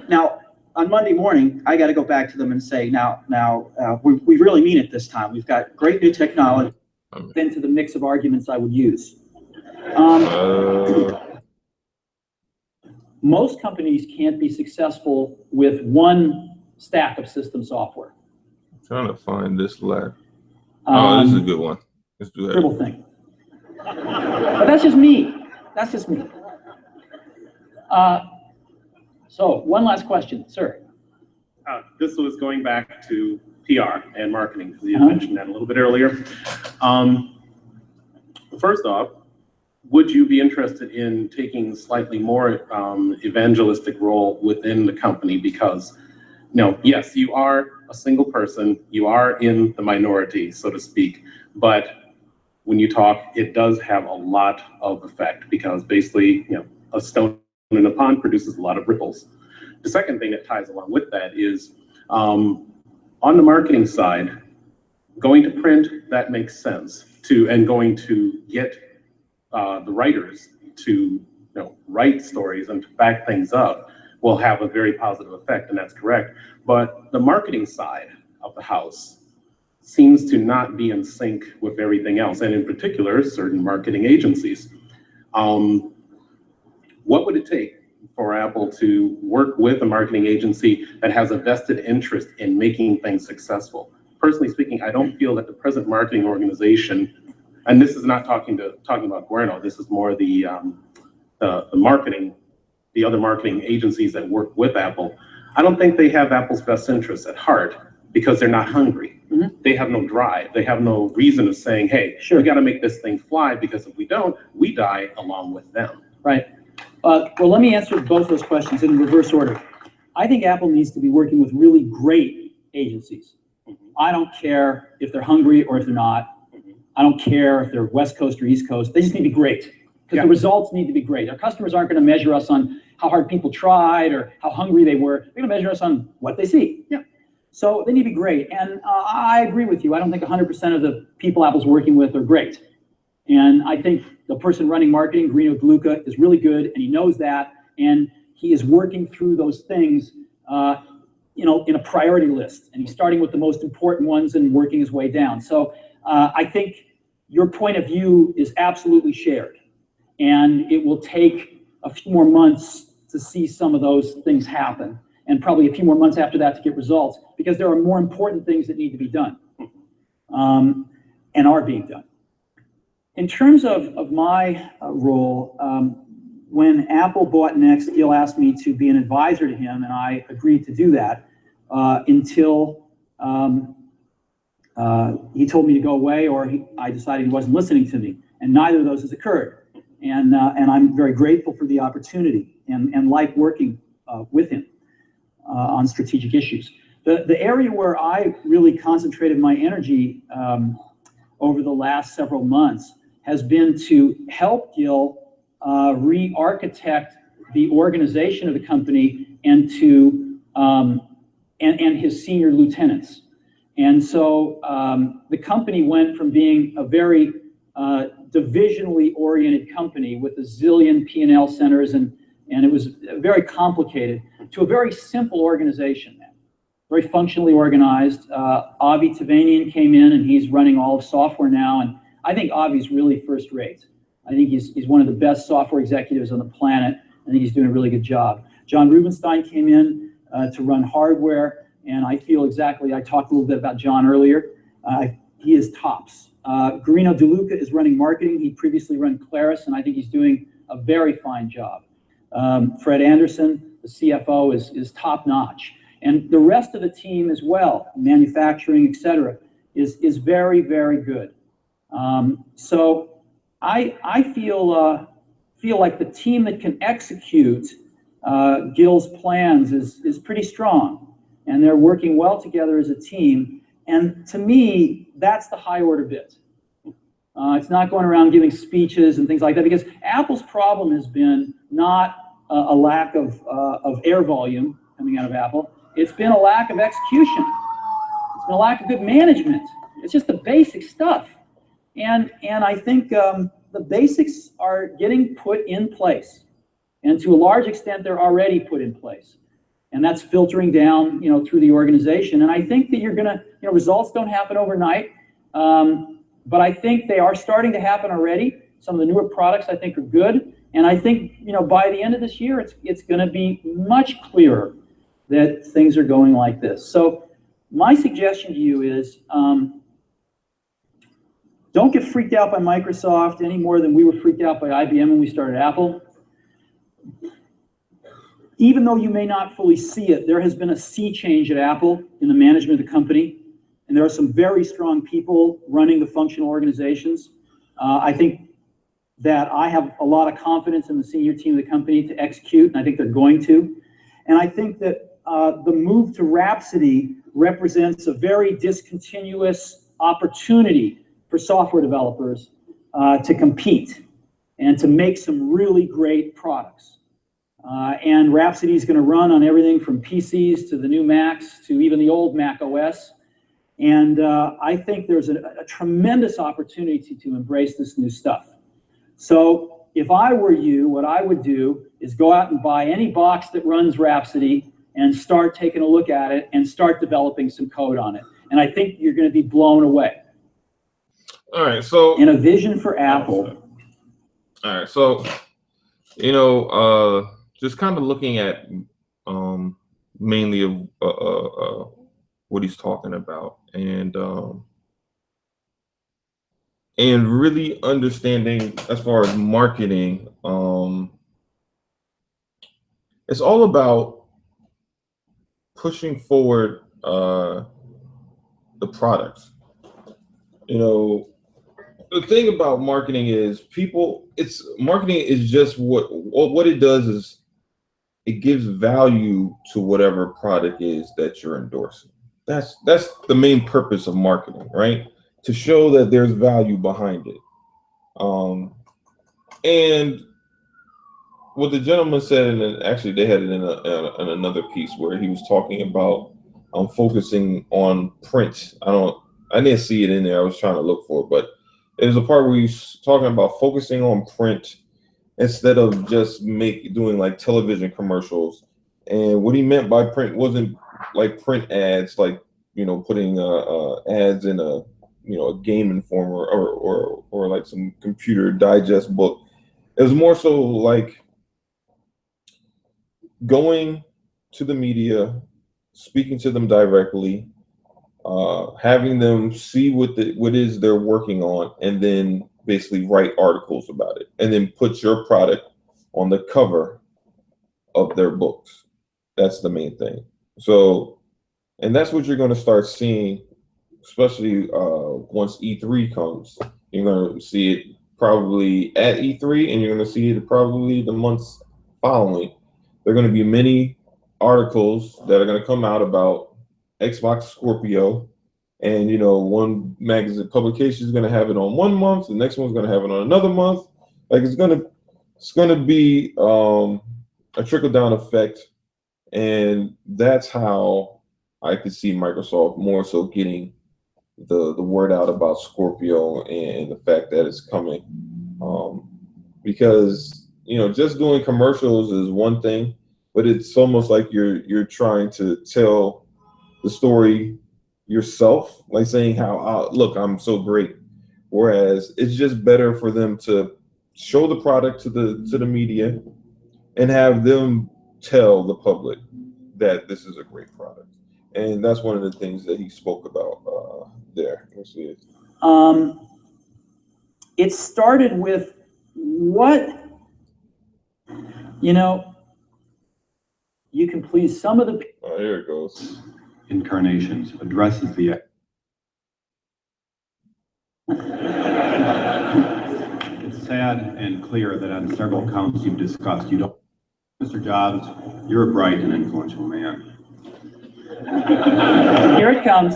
now, on Monday morning, I got to go back to them and say, we really mean it this time. We've got great new technology Into the mix of arguments I would use. Most companies can't be successful with one stack of system software. trying to find this letter. Oh, this is a good one. Let's do that. Dribble thing. But that's just me. That's just me. So one last question, sir. This was going back to PR and marketing, because you had mentioned that a little bit earlier. First off, would you be interested in taking slightly more evangelistic role within the company? Because, yes, you are a single person, you are in the minority, so to speak, but when you talk, it does have a lot of effect, because basically, a stone in a pond produces a lot of ripples. The second thing that ties along with that is, on the marketing side, going to print, that makes sense, and going to get the writers to write stories and to back things up will have a very positive effect, and that's correct. But the marketing side of the house seems to not be in sync with everything else, and in particular, certain marketing agencies. What would it take for Apple to work with a marketing agency that has a vested interest in making things successful? Personally speaking, I don't feel that the present marketing organization, and this is not talking about Bueno, this is more the marketing, the other marketing agencies that work with Apple. I don't think they have Apple's best interests at heart, because they're not hungry. They have no drive. They have no reason of saying, hey, sure, we got to make this thing fly, because if we don't, we die along with them. Right. Well, let me answer both those questions in reverse order. I think Apple needs to be working with really great agencies. I don't care if they're hungry or if they're not. I don't care if they're West Coast or East Coast. They just need to be great, because the results need to be great. Our customers aren't going to measure us on how hard people tried or how hungry they were. They're going to measure us on what they see. So they need to be great. And I agree with you. I don't think 100% of the people Apple's working with are great. And I think the person running marketing, Guerino DeLuca, is really good, and he knows that. And he is working through those things, in a priority list. And he's starting with the most important ones and working his way down. So I think your point of view is absolutely shared. And it will take a few more months to see some of those things happen, and probably a few more months after that to get results, because there are more important things that need to be done, and are being done. In terms of my role, when Apple bought Next, Gil asked me to be an advisor to him, and I agreed to do that until he told me to go away, or I decided he wasn't listening to me, and neither of those has occurred. And I'm very grateful for the opportunity, and like working with him on strategic issues. The area where I really concentrated my energy over the last several months has been to help Gil re-architect the organization of the company, and to and his senior lieutenants. And so the company went from being a very divisionally oriented company with a zillion P&L centers, and it was very complicated, to a very simple organization now, very functionally organized. Avi Tavanian came in, and he's running all of software now, and I think Avi's really first rate. I think he's one of the best software executives on the planet. I think he's doing a really good job. John Rubenstein came in to run hardware, and I feel exactly, I talked a little bit about John earlier. He is tops. Guerino DeLuca is running marketing. He previously ran Claris, and I think he's doing a very fine job. Fred Anderson, the CFO, is top notch. And the rest of the team as well, manufacturing, et cetera, is very, very good. So I feel like the team that can execute Gil's plans is pretty strong, and they're working well together as a team. And to me, that's the high order bit. It's not going around giving speeches and things like that, because Apple's problem has been not a lack of air volume coming out of Apple. It's been a lack of execution. It's been a lack of good management. It's just the basic stuff. And I think the basics are getting put in place. And to a large extent, they're already put in place. And that's filtering down, through the organization. And I think that you're gonna, results don't happen overnight, but I think they are starting to happen already. Some of the newer products I think are good. And I think, by the end of this year, it's gonna be much clearer that things are going like this. So, my suggestion to you is, don't get freaked out by Microsoft any more than we were freaked out by IBM when we started Apple. Even though you may not fully see it, there has been a sea change at Apple in the management of the company, and there are some very strong people running the functional organizations. I think that I have a lot of confidence in the senior team of the company to execute, and I think they're going to. And I think that the move to Rhapsody represents a very discontinuous opportunity for software developers to compete and to make some really great products. And Rhapsody is going to run on everything from PCs to the new Macs to even the old Mac OS. And I think there's a tremendous opportunity to embrace this new stuff. So if I were you, what I would do is go out and buy any box that runs Rhapsody and start taking a look at it and start developing some code on it. And I think you're going to be blown away. All right, so in a vision for Apple. All right, so just kind of looking at mainly of what he's talking about, and really understanding as far as marketing, it's all about pushing forward the products. The thing about marketing is marketing is just what it does is it gives value to whatever product is that you're endorsing. That's the main purpose of marketing, right? To show that there's value behind it. And what the gentleman said, and actually they had it in another piece where he was talking about focusing on print. I didn't see it in there. I was trying to look for it, but there's a part where he's talking about focusing on print instead of just doing like television commercials. And what he meant by print wasn't like print ads, like putting ads in a Game Informer or like some computer digest book. It was more so like going to the media, speaking to them directly, having them see what is they're working on, and then basically write articles about it, and then put your product on the cover of their books. That's the main thing. So, and that's what you're going to start seeing, especially once E3 comes. You're going to see it probably at E3, and you're going to see it probably the months following. There are going to be many articles that are going to come out about Xbox Scorpio, and one magazine publication is going to have it on 1 month, the next one's going to have it on another month. Like it's going to be a trickle down effect, and that's how I could see Microsoft more so getting the word out about Scorpio and the fact that it's coming, because just doing commercials is one thing, but it's almost like you're trying to tell the story yourself, like saying how look, I'm so great. Whereas it's just better for them to show the product to the media and have them tell the public that this is a great product. And that's one of the things that he spoke about there. Let's see it. It started with you can please some of the people. Oh, here it goes. Incarnations addresses the It's sad and clear that on several counts you've discussed, you don't. Mr. Jobs, you're a bright and influential man. Here it comes.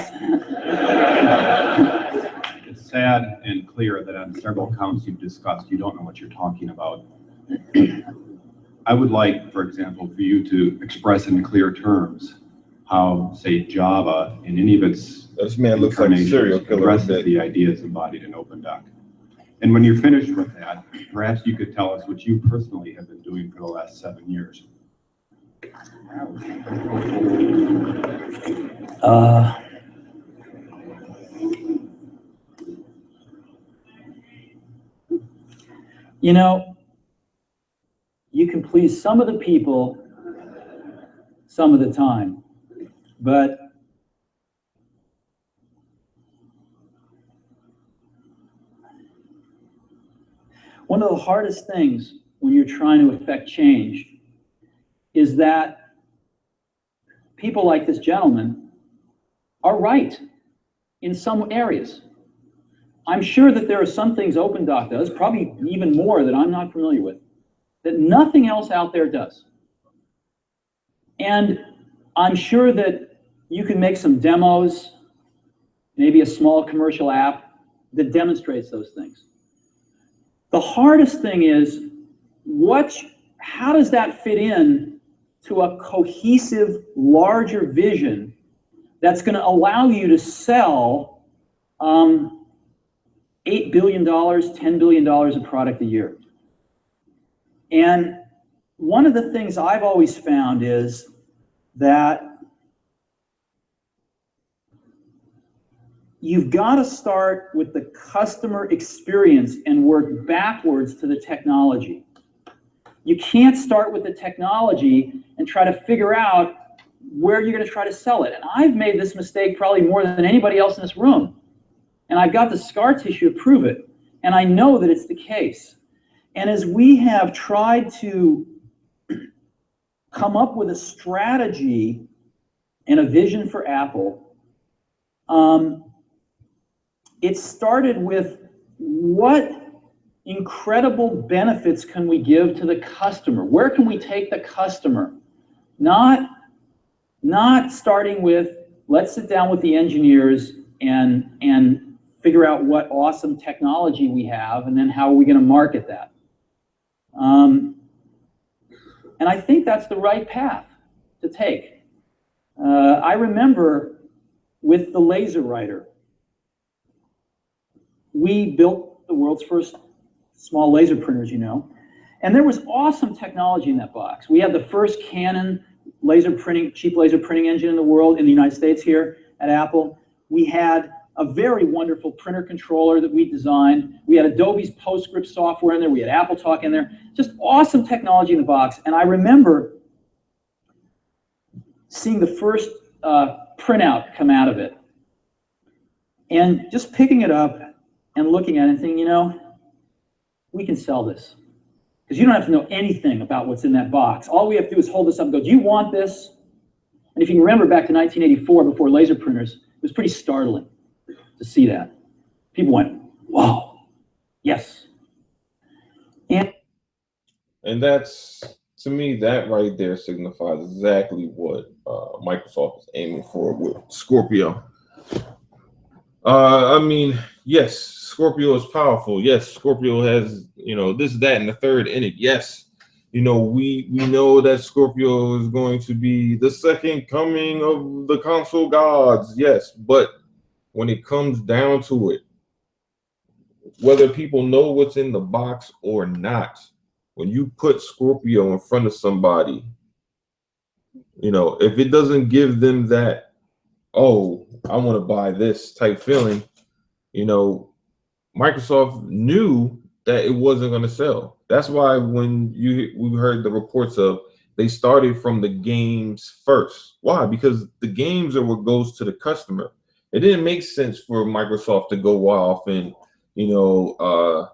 It's sad and clear that on several counts you've discussed, you don't know what you're talking about. I would like, for example, for you to express in clear terms how, say, Java in any of its This man looks like a serial killer. addresses the ideas embodied in OpenDoc. And when you're finished with that, perhaps you could tell us what you personally have been doing for the last 7 years. You can please some of the people some of the time, but One of the hardest things when you're trying to affect change is that people like this gentleman are right in some areas. I'm sure that there are some things OpenDoc does, probably even more that I'm not familiar with, that nothing else out there does. And I'm sure that you can make some demos, maybe a small commercial app that demonstrates those things. The hardest thing is, how does that fit in to a cohesive, larger vision that's going to allow you to sell $8 billion, $10 billion of product a year? And one of the things I've always found is that you've got to start with the customer experience and work backwards to the technology. You can't start with the technology and try to figure out where you're going to try to sell it. And I've made this mistake probably more than anybody else in this room. And I've got the scar tissue to prove it. And I know that it's the case. And as we have tried to come up with a strategy and a vision for Apple, it started with what incredible benefits can we give to the customer? Where can we take the customer? Not starting with, let's sit down with the engineers and figure out what awesome technology we have, and then how are we going to market that? And I think that's the right path to take. I remember with the laser writer, we built the world's first small laser printers, and there was awesome technology in that box. We had the first Canon cheap laser printing engine in the world, in the United States here at Apple. We had a very wonderful printer controller that we designed. We had Adobe's PostScript software in there. We had AppleTalk in there. Just awesome technology in the box. And I remember seeing the first printout come out of it, and just picking it up and looking at it and thinking, we can sell this. Because you don't have to know anything about what's in that box. All we have to do is hold this up and go, do you want this? And if you can remember back to 1984, before laser printers, it was pretty startling to see that. People went, whoa, yes. And that's, to me, that right there signifies exactly what Microsoft is aiming for with Scorpio. I mean, yes, Scorpio is powerful. Yes, Scorpio has, this, that, and the third in it. Yes, we know that Scorpio is going to be the second coming of the console gods. Yes, but when it comes down to it, whether people know what's in the box or not, when you put Scorpio in front of somebody, if it doesn't give them that, oh, I want to buy this type feeling, Microsoft knew that it wasn't going to sell. That's why when we heard the reports of, they started from the games first. Why? Because the games are what goes to the customer. It didn't make sense for Microsoft to go off and,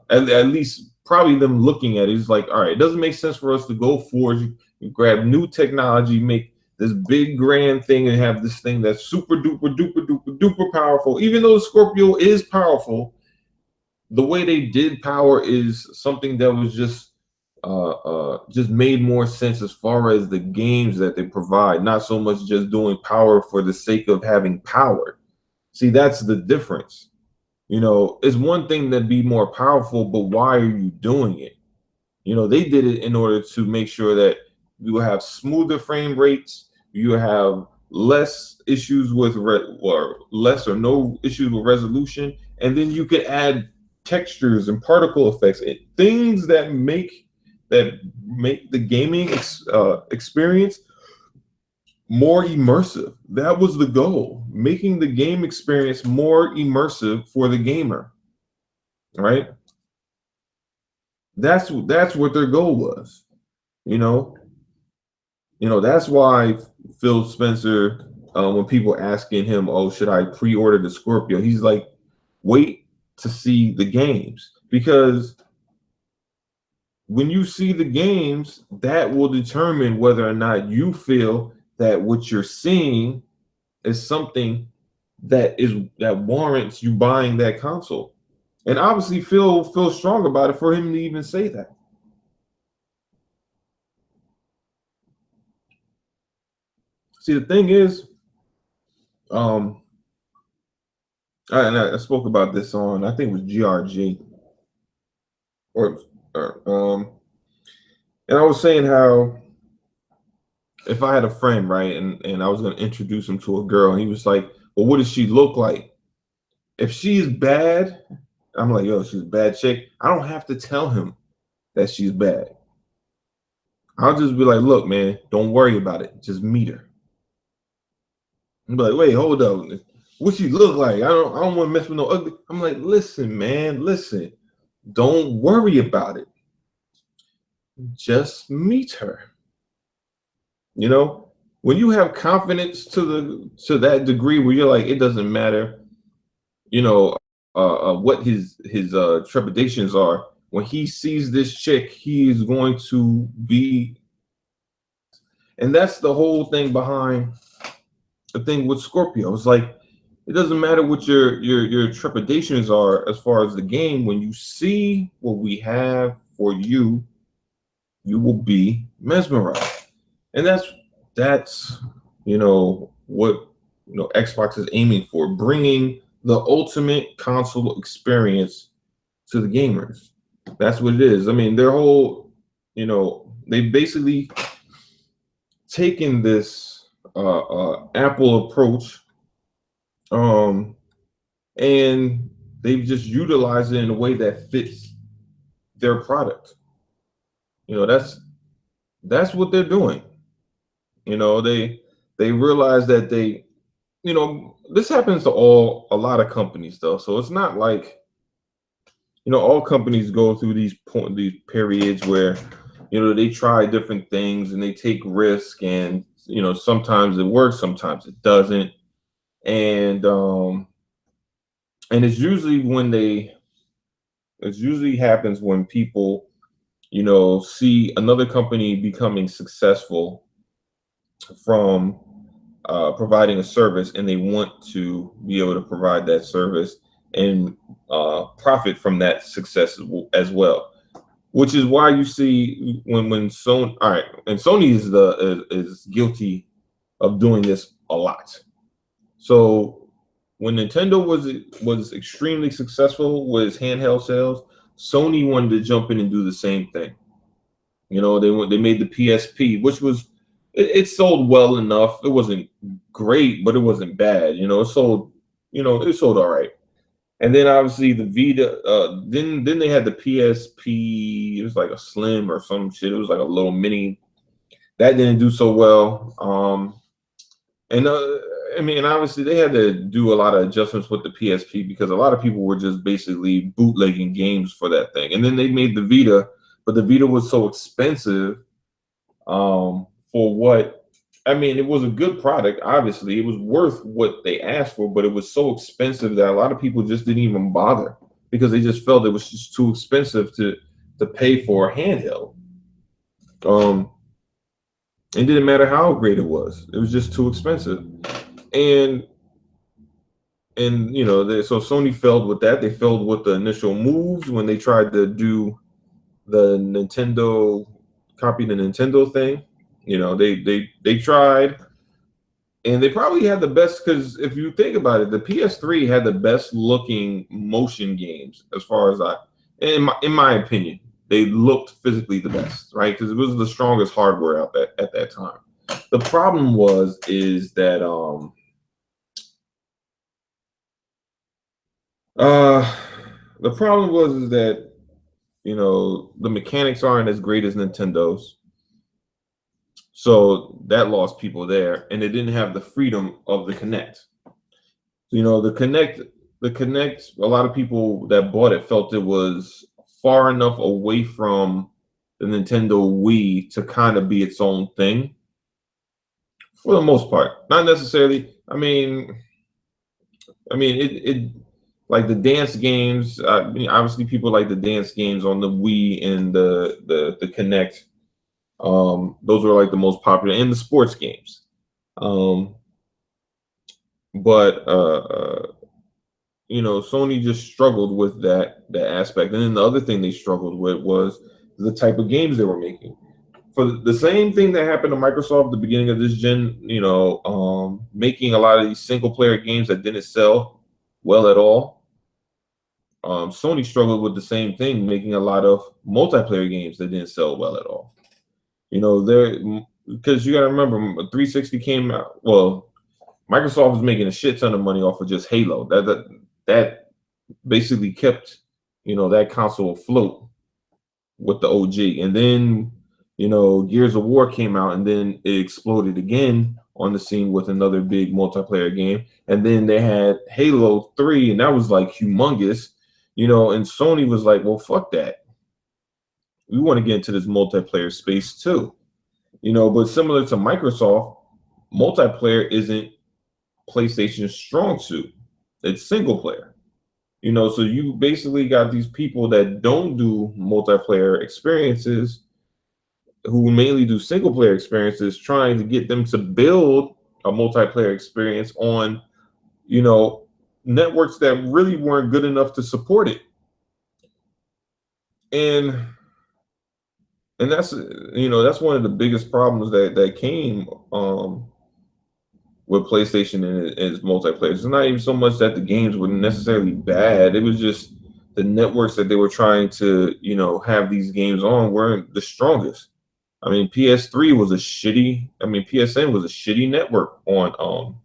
at least probably them looking at it is like, all right, it doesn't make sense for us to go forward, grab new technology, make this big grand thing, and have this thing that's super duper duper duper duper powerful. Even though Scorpio is powerful, the way they did power is something that was just made more sense as far as the games that they provide, not so much just doing power for the sake of having power. See, that's the difference. It's one thing to be more powerful, but why are you doing it? They did it in order to make sure that you have smoother frame rates, you have less issues with less or no issues with resolution, and then you could add textures and particle effects and things that make the gaming experience more immersive. That was the goal, making the game experience more immersive for the gamer, right? That's what their goal was. That's why Phil Spencer, when people asking him, oh, should I pre-order the Scorpio, he's like, wait to see the games, because when you see the games, that will determine whether or not you feel that what you're seeing is something that warrants you buying that console. And obviously feel strong about it for him to even say that. See, the thing is, I spoke about this on, I think it was GRG, and I was saying how if I had a friend, right, and I was going to introduce him to a girl, and he was like, well, what does she look like? If she's bad, I'm like, yo, she's a bad chick. I don't have to tell him that she's bad. I'll just be like, look, man, don't worry about it. Just meet her. I'm like, wait, hold up. What she look like? I don't want to mess with no ugly. I'm like, listen, man, listen. Don't worry about it. Just meet her. You know, when you have confidence to that degree where you're like, it doesn't matter, you know, what his trepidations are. When he sees this chick, he's going to be, and that's the whole thing behind the thing with Scorpio. It's like, it doesn't matter what your trepidations are as far as the game. When you see what we have for you, you will be mesmerized. And that's you know what Xbox is aiming for, bringing the ultimate console experience to the gamers. That's what it is. I mean, their whole, they basically taken this Apple approach, and they've just utilized it in a way that fits their product. That's what they're doing. They realize that this happens to a lot of companies though. So it's not like, all companies go through these periods where, they try different things and they take risk, and, sometimes it works, sometimes it doesn't. And it's usually happens when people, see another company becoming successful from providing a service, and they want to be able to provide that service and profit from that success as well. Which is why you see when Sony, all right, and Sony is guilty of doing this a lot. So when Nintendo was extremely successful with handheld sales, Sony wanted to jump in and do the same thing. They made the PSP, which was it sold well enough. It wasn't great, but it wasn't bad. It sold all right. And then obviously the Vita, then they had the PSP. It was like a slim or some shit. It was like a little mini. That didn't do so well. And obviously they had to do a lot of adjustments with the PSP because a lot of people were just basically bootlegging games for that thing. And then they made the Vita, but the Vita was so expensive for what. It was a good product. Obviously, it was worth what they asked for, but it was so expensive that a lot of people just didn't even bother because they just felt it was just too expensive to pay for a handheld. It didn't matter how great it was just too expensive. And so Sony failed with that. They failed with the initial moves when they tried to do the copy the Nintendo thing. They tried, and they probably had the best, because if you think about it, the PS3 had the best looking motion games as far as in my opinion. They looked physically the best, right? Because it was the strongest hardware out there at that time. The problem is that the mechanics aren't as great as Nintendo's. So that lost people there, and they didn't have the freedom of the Kinect. The Kinect, a lot of people that bought it felt it was far enough away from the Nintendo Wii to kind of be its own thing. For the most part, not necessarily. It like the dance games. I mean, obviously, people like the dance games on the Wii and the Kinect. Those were like the most popular, and the sports games. Um, but you know, Sony just struggled with that aspect. And then the other thing they struggled with was the type of games they were making. For the same thing that happened to Microsoft at the beginning of this gen, you know, making a lot of these single player games that didn't sell well at all. Sony struggled with the same thing, making a lot of multiplayer games that didn't sell well at all. You know, because you got to remember, 360 came out. Well, Microsoft was making a shit ton of money off of just Halo. That basically kept, you know, that console afloat with the OG. And then, you know, Gears of War came out, and then it exploded again on the scene with another big multiplayer game. And then they had Halo 3, and that was like humongous, you know, and Sony was like, well, fuck that. We want to get into this multiplayer space too. You know, but similar to Microsoft, multiplayer isn't PlayStation's strong suit. It's single player. You know, so you basically got these people that don't do multiplayer experiences, who mainly do single player experiences, trying to get them to build a multiplayer experience on, you know, networks that really weren't good enough to support it. And that's, you know, that's one of the biggest problems that came with PlayStation and its multiplayer. It's not even so much that the games were necessarily bad. It was just the networks that they were trying to, you know, have these games on weren't the strongest. I mean, PSN was a shitty network on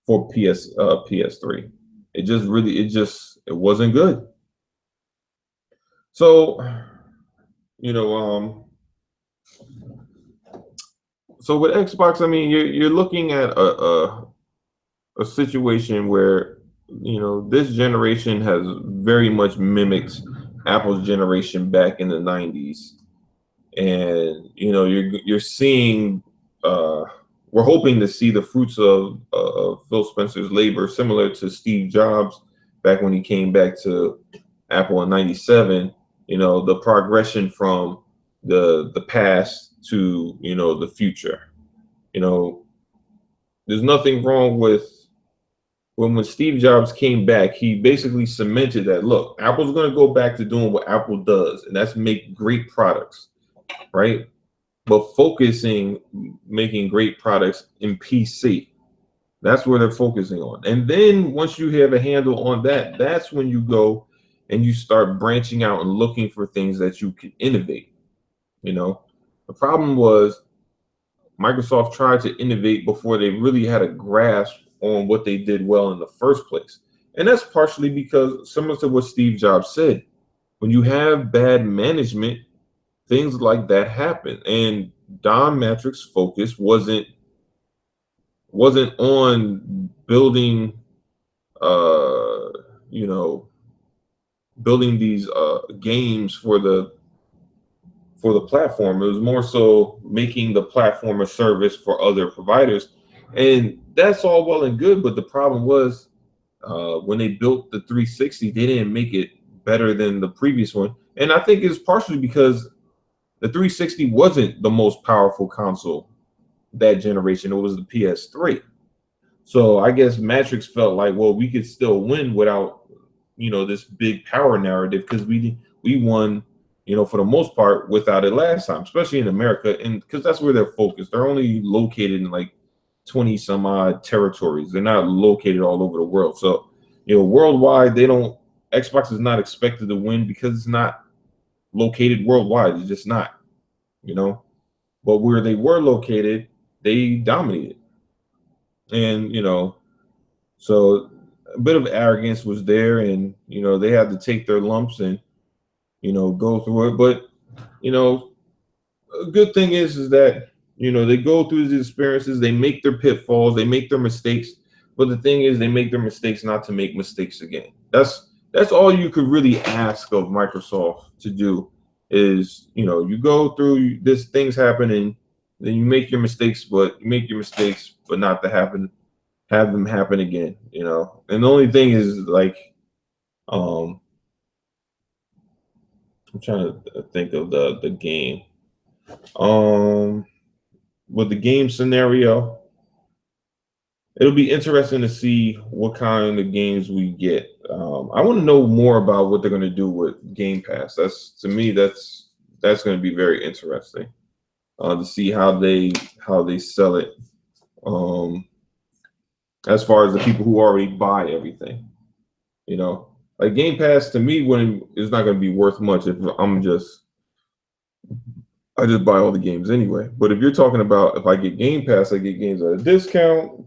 for PS3. It wasn't good. So, you know, so with Xbox, I mean, you're looking at a situation where, you know, this generation has very much mimicked Apple's generation back in the 90s. And, you know, you're seeing, we're hoping to see the fruits of Phil Spencer's labor, similar to Steve Jobs back when he came back to Apple in 97. You know, the progression from the past to, you know, the future. You know, there's nothing wrong with when Steve Jobs came back, he basically cemented that, look, Apple's going to go back to doing what Apple does, and that's make great products, right? But making great products in PC. That's where they're focusing on. And then once you have a handle on that, that's when you go and you start branching out and looking for things that you can innovate. You know, the problem was Microsoft tried to innovate before they really had a grasp on what they did well in the first place. And that's partially because, similar to what Steve Jobs said, when you have bad management, things like that happen. And Don Matrick's focus wasn't on building you know, building these games for the platform. It was more so making the platform a service for other providers. And that's all well and good, but the problem was when they built the 360, they didn't make it better than the previous one. And I think it's partially because the 360 wasn't the most powerful console that generation. It was the PS3. So I guess Matrix felt like, well, we could still win without, you know, this big power narrative, because we won, you know, for the most part without it last time, especially in America, and because that's where they're focused. They're only located in like 20 some odd territories. They're not located all over the world. So, you know, worldwide, Xbox is not expected to win because it's not located worldwide. It's just not, you know. But where they were located, they dominated. And, you know, so a bit of arrogance was there, and, you know, they had to take their lumps and, you know, go through it. But, you know, a good thing is that, you know, they go through these experiences, they make their pitfalls, they make their mistakes. But the thing is, they make their mistakes not to make mistakes again. That's all you could really ask of Microsoft to do is, you know, you go through this, things happen, and then you make your mistakes, but not to happen have them happen again, you know. And the only thing is like, I'm trying to think of the game. With the game scenario, it'll be interesting to see what kind of games we get. I want to know more about what they're going to do with Game Pass. That's, to me, that's going to be very interesting to see how they sell it. As far as the people who already buy everything, you know, like Game Pass to me it's not going to be worth much if I just buy all the games anyway. But if you're talking about if I get Game Pass, I get games at a discount,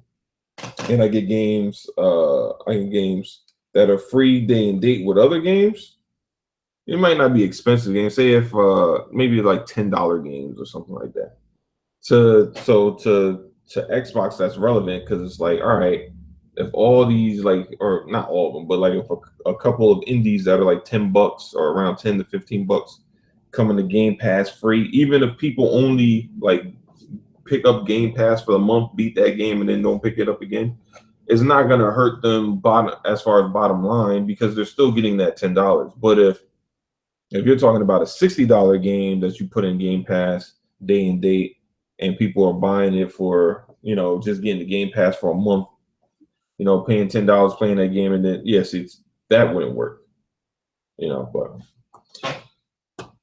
and I get games that are free day and date with other games. It might not be expensive games. Say if maybe like $10 games or something like that. To Xbox, that's relevant because it's like, all right, if all these or not all of them, but like if a couple of indies that are like $10 or around 10 to 15 bucks coming to Game Pass free, even if people only like pick up Game Pass for the month, beat that game, and then don't pick it up again, it's not gonna hurt them as far as bottom line because they're still getting that $10. But if you're talking about a $60 game that you put in Game Pass day and date, and people are buying it for, you know, just getting the Game Pass for a month, you know, paying $10 playing that game, and then yes, that wouldn't work, you know.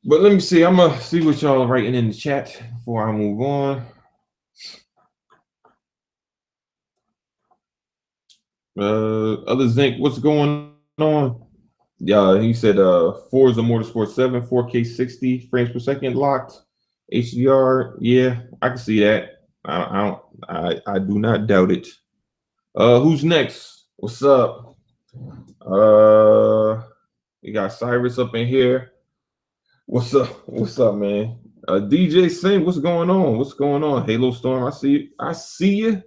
But let me see. I'm gonna see what y'all are writing in the chat before I move on. Other Zinc, what's going on? Yeah, he said Forza Motorsport 7, 4K 60 frames per second locked, HDR. Yeah, I can see that. I do not doubt it. Who's next? What's up? We got Cyrus up in here. What's up? What's up, man? DJ Sing, what's going on? What's going on? Halo Storm, I see you. I see you.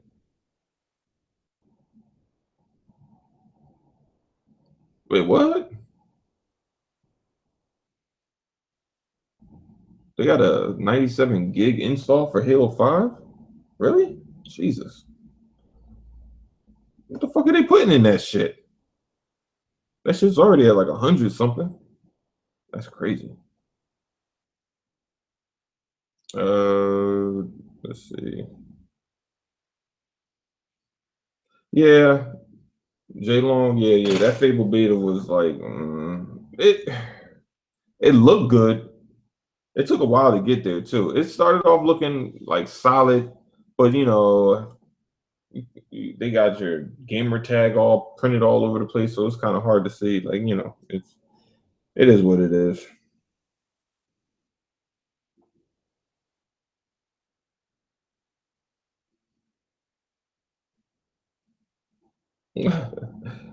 Wait, what? They got a 97 gig install for Halo 5? Really? Jesus. What the fuck are they putting in that shit? That shit's already at like 100 something. That's crazy. Let's see. Yeah. J Long, yeah. That Fable beta was like, it looked good. It took a while to get there too. It started off looking like solid, but you know, they got your gamer tag all printed all over the place, so it's kind of hard to see. Like, you know, it is what it is.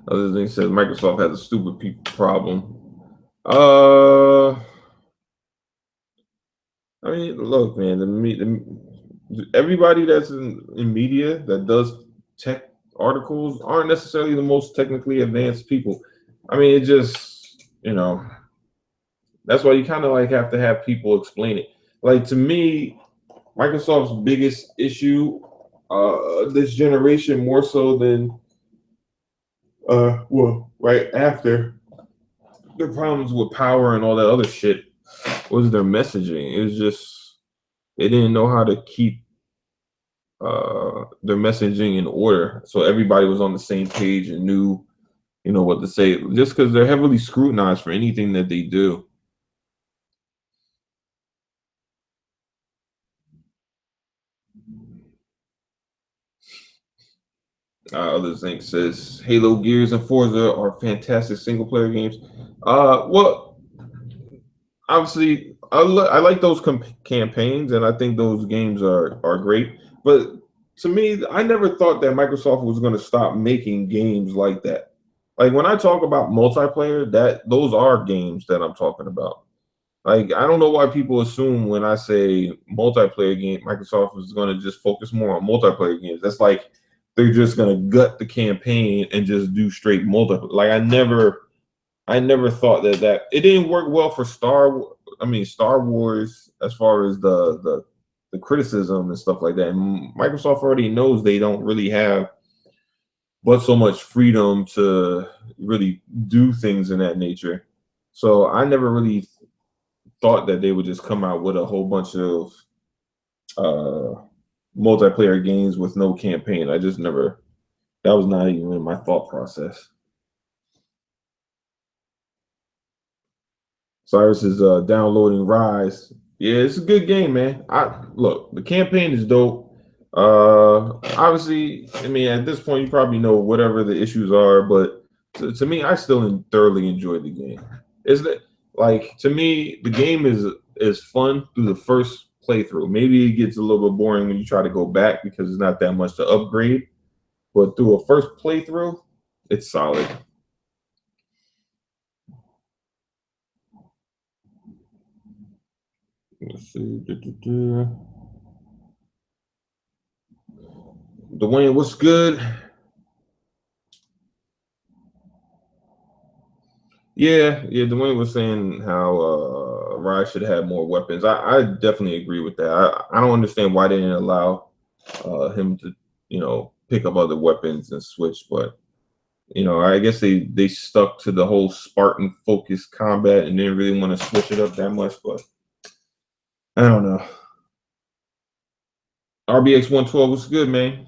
Other thing says Microsoft has a stupid people problem. I mean, look, man, everybody that's in media that does tech articles aren't necessarily the most technically advanced people. I mean, it just, you know, that's why you kind of like have to have people explain it. Like, to me, Microsoft's biggest issue this generation, more so than right after their problems with power and all that other shit, was their messaging. It was just they didn't know how to keep their messaging in order, so everybody was on the same page and knew, you know, what to say. Just because they're heavily scrutinized for anything that they do. Other Zinc says Halo, Gears, and Forza are fantastic single player games. Well, obviously, I like those campaigns, and I think those games are great. But to me, I never thought that Microsoft was going to stop making games like that. Like, when I talk about multiplayer, those are games that I'm talking about. Like, I don't know why people assume when I say multiplayer game, Microsoft is going to just focus more on multiplayer games. That's like they're just going to gut the campaign and just do straight multiplayer. Like, I never thought that it didn't work well for Star Wars as far as the criticism and stuff like that. And Microsoft already knows they don't really have but so much freedom to really do things in that nature. So I never really thought that they would just come out with a whole bunch of multiplayer games with no campaign. I just never, that was not even in my thought process. Cyrus is downloading Wirez. Yeah, it's a good game, man. Look, the campaign is dope. Obviously, I mean, at this point, you probably know whatever the issues are, but to me, I still thoroughly enjoy the game. Is that like, to me, the game is fun through the first playthrough. Maybe it gets a little bit boring when you try to go back because there's not that much to upgrade. But through a first playthrough, it's solid. Let's see. Dwayne, what's good? Yeah, Dwayne was saying how Wirez should have more weapons. I definitely agree with that. I don't understand why they didn't allow him to, pick up other weapons and switch, but I guess they stuck to the whole Spartan focused combat and didn't really want to switch it up that much, but I don't know. RBX 112 was good, man.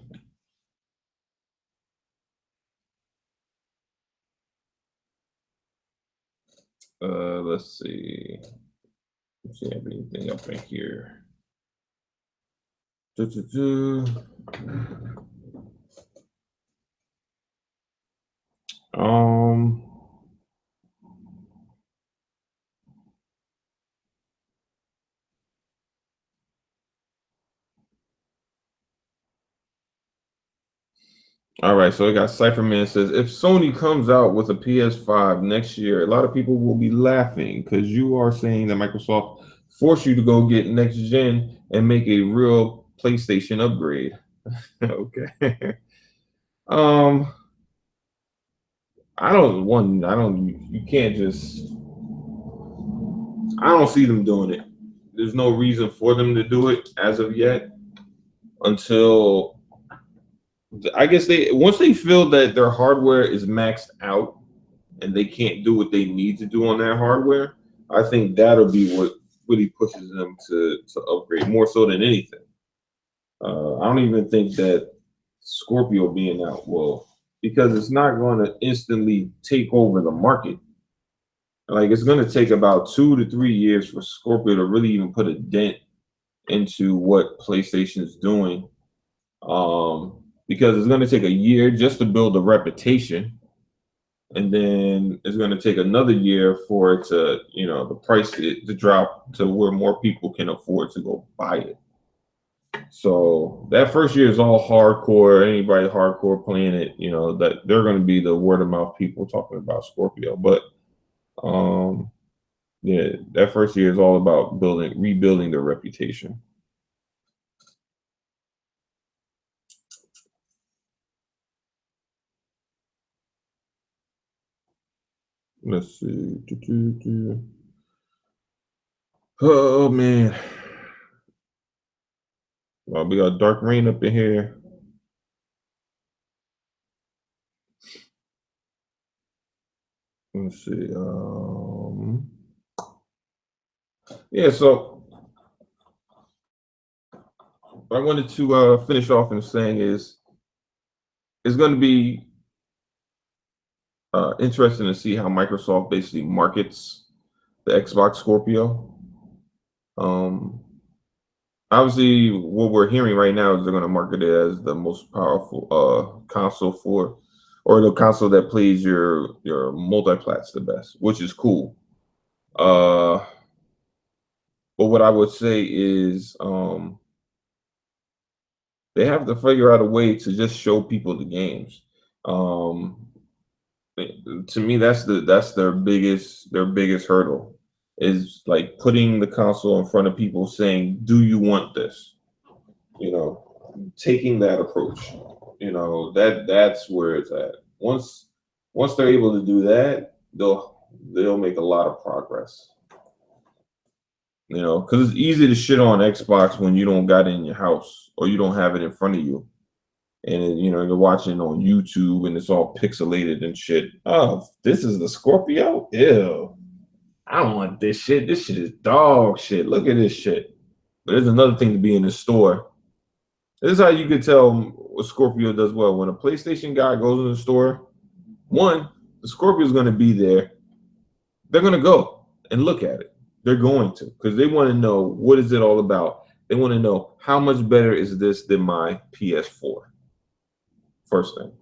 Let's see. Let's see if I have anything up in here. All right, so we got Cypherman says, if Sony comes out with a PS5 next year, a lot of people will be laughing because you are saying that Microsoft forced you to go get next gen and make a real PlayStation upgrade. Okay. You can't just, I don't see them doing it. There's no reason for them to do it as of yet until, I guess once they feel that their hardware is maxed out and they can't do what they need to do on that hardware, I think that'll be what really pushes them to upgrade more so than anything. I don't even think that Scorpio being out will, because it's not going to instantly take over the market. Like, it's going to take about 2 to 3 years for Scorpio to really even put a dent into what PlayStation's doing. Because it's going to take a year just to build a reputation. And then it's going to take another year for it to, the price to drop to where more people can afford to go buy it. So that first year is all hardcore. Anybody hardcore playing it, that they're going to be the word of mouth people talking about Scorpio. But yeah, that first year is all about rebuilding their reputation. Let's see. Oh man. Well, we got Dark Rain up in here. Let's see. Yeah, so what I wanted to finish off in saying is it's going to be interesting to see how Microsoft basically markets the Xbox Scorpio. Obviously, what we're hearing right now is they're going to market it as the most powerful console or the console that plays your multiplats the best, which is cool. But what I would say is they have to figure out a way to just show people the games. To me, that's their biggest hurdle, is like putting the console in front of people saying, do you want this? Taking that approach. That's where it's at. Once they're able to do that, they'll make a lot of progress. Because it's easy to shit on Xbox when you don't got it in your house or you don't have it in front of you. and you know you're watching on YouTube and it's all pixelated and shit. Oh, this is the Scorpio? Ew. I don't want this shit. This shit is dog shit. Look at this shit. But there's another thing to be in the store. This is how you could tell what Scorpio does well. When a PlayStation guy goes in the store, one, the Scorpio is going to be there. They're going to go and look at it. They're going to, because they want to know, what is it all about? They want to know, how much better is this than my PS4? First thing.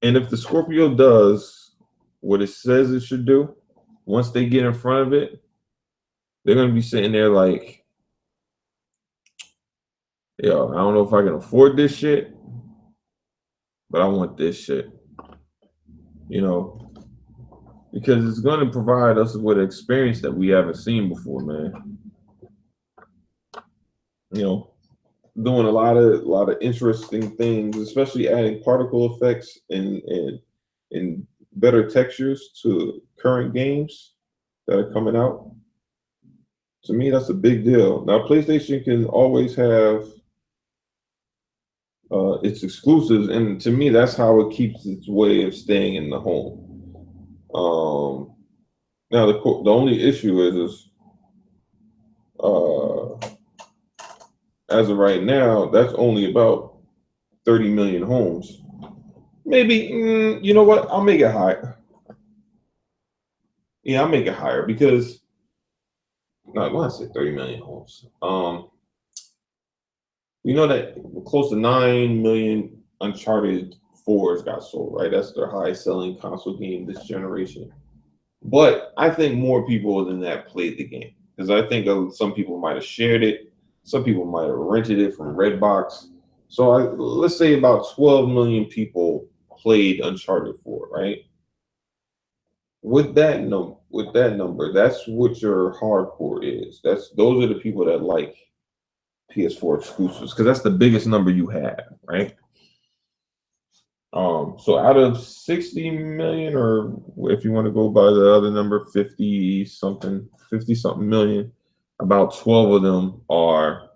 And if the Scorpio does what it says it should do, once they get in front of it, they're going to be sitting there like, yo, I don't know if I can afford this shit, but I want this shit. You know, because it's going to provide us with an experience that we haven't seen before, man. You know, doing a lot of interesting things, especially adding particle effects and better textures to current games that are coming out. To me, that's a big deal. Now, PlayStation can always have its exclusives, and to me, that's how it keeps its way of staying in the home. Now, the only issue is as of right now, that's only about 30 million homes. Maybe, you know what? I'll make it higher. Yeah, I'll make it higher because, not when I say 30 million homes. We know that close to 9 million Uncharted 4s got sold, right? That's their highest selling console game this generation. But I think more people than that played the game, because I think some people might have shared it. Some people might have rented it from Redbox. So let's say about 12 million people played Uncharted 4, right? With that number, that's what your hardcore is. Those are the people that like PS4 exclusives, because that's the biggest number you have, right? So out of 60 million, or if you want to go by the other number, 50 something million, about 12 of them are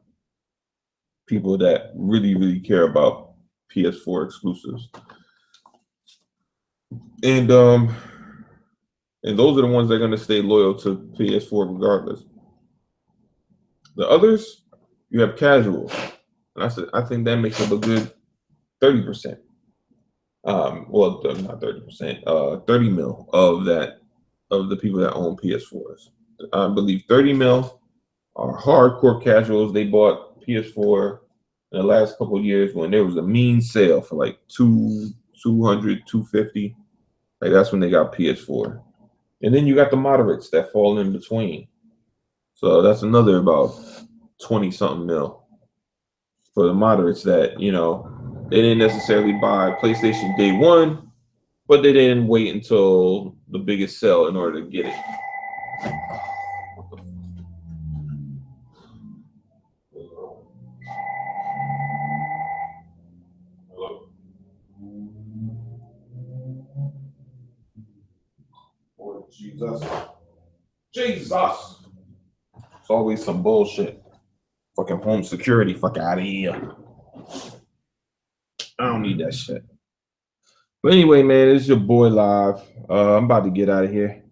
people that really care about PS4 exclusives. And those are the ones that are going to stay loyal to PS4 regardless. The others, you have casuals. And I think that makes up a good 30%. Well, not 30%, 30 mil of the people that own PS4s. I believe 30 mil are hardcore casuals. They bought PS4 in the last couple of years when there was a mean sale for like $200, $250. Like that's when they got PS4. And then you got the moderates that fall in between. So that's another about 20 something mil for the moderates that, you know, they didn't necessarily buy PlayStation day one, but they didn't wait until the biggest sale in order to get it. Hello? Oh, Jesus. Jesus! It's always some bullshit. Fucking home security, fuck out of here. I don't need that shit. But anyway, man, it's your boy Live. I'm about to get out of here.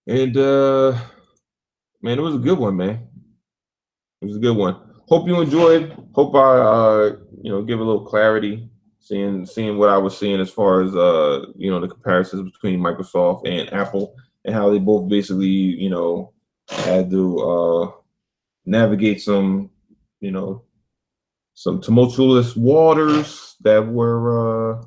And man, it was a good one, man. It was a good one. Hope you enjoyed. Hope I give a little clarity, seeing what I was seeing as far as the comparisons between Microsoft and Apple, and how they both basically, had to navigate some tumultuous waters that were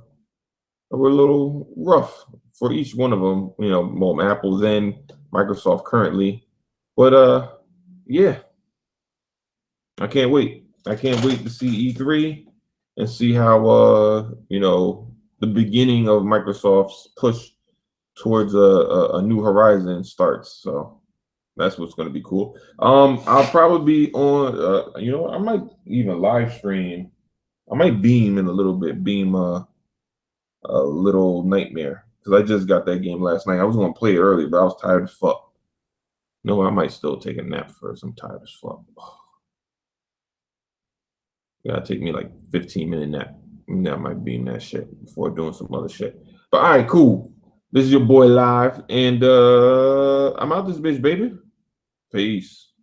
a little rough for each one of them, both Apple then, Microsoft currently. But yeah, I can't wait. I can't wait to see E3 and see how the beginning of Microsoft's push towards a new horizon starts. So that's what's going to be cool. I'll probably be on, I might even live stream. I might beam in a little bit, beam a Little Nightmare, because I just got that game last night. I was going to play it early, but I was tired as fuck. No, I might still take a nap first. I'm tired as fuck. Gotta take me like 15-minute nap. That might be in that shit before doing some other shit. But all right, cool. This is your boy Live, and I'm out this bitch, baby. Peace.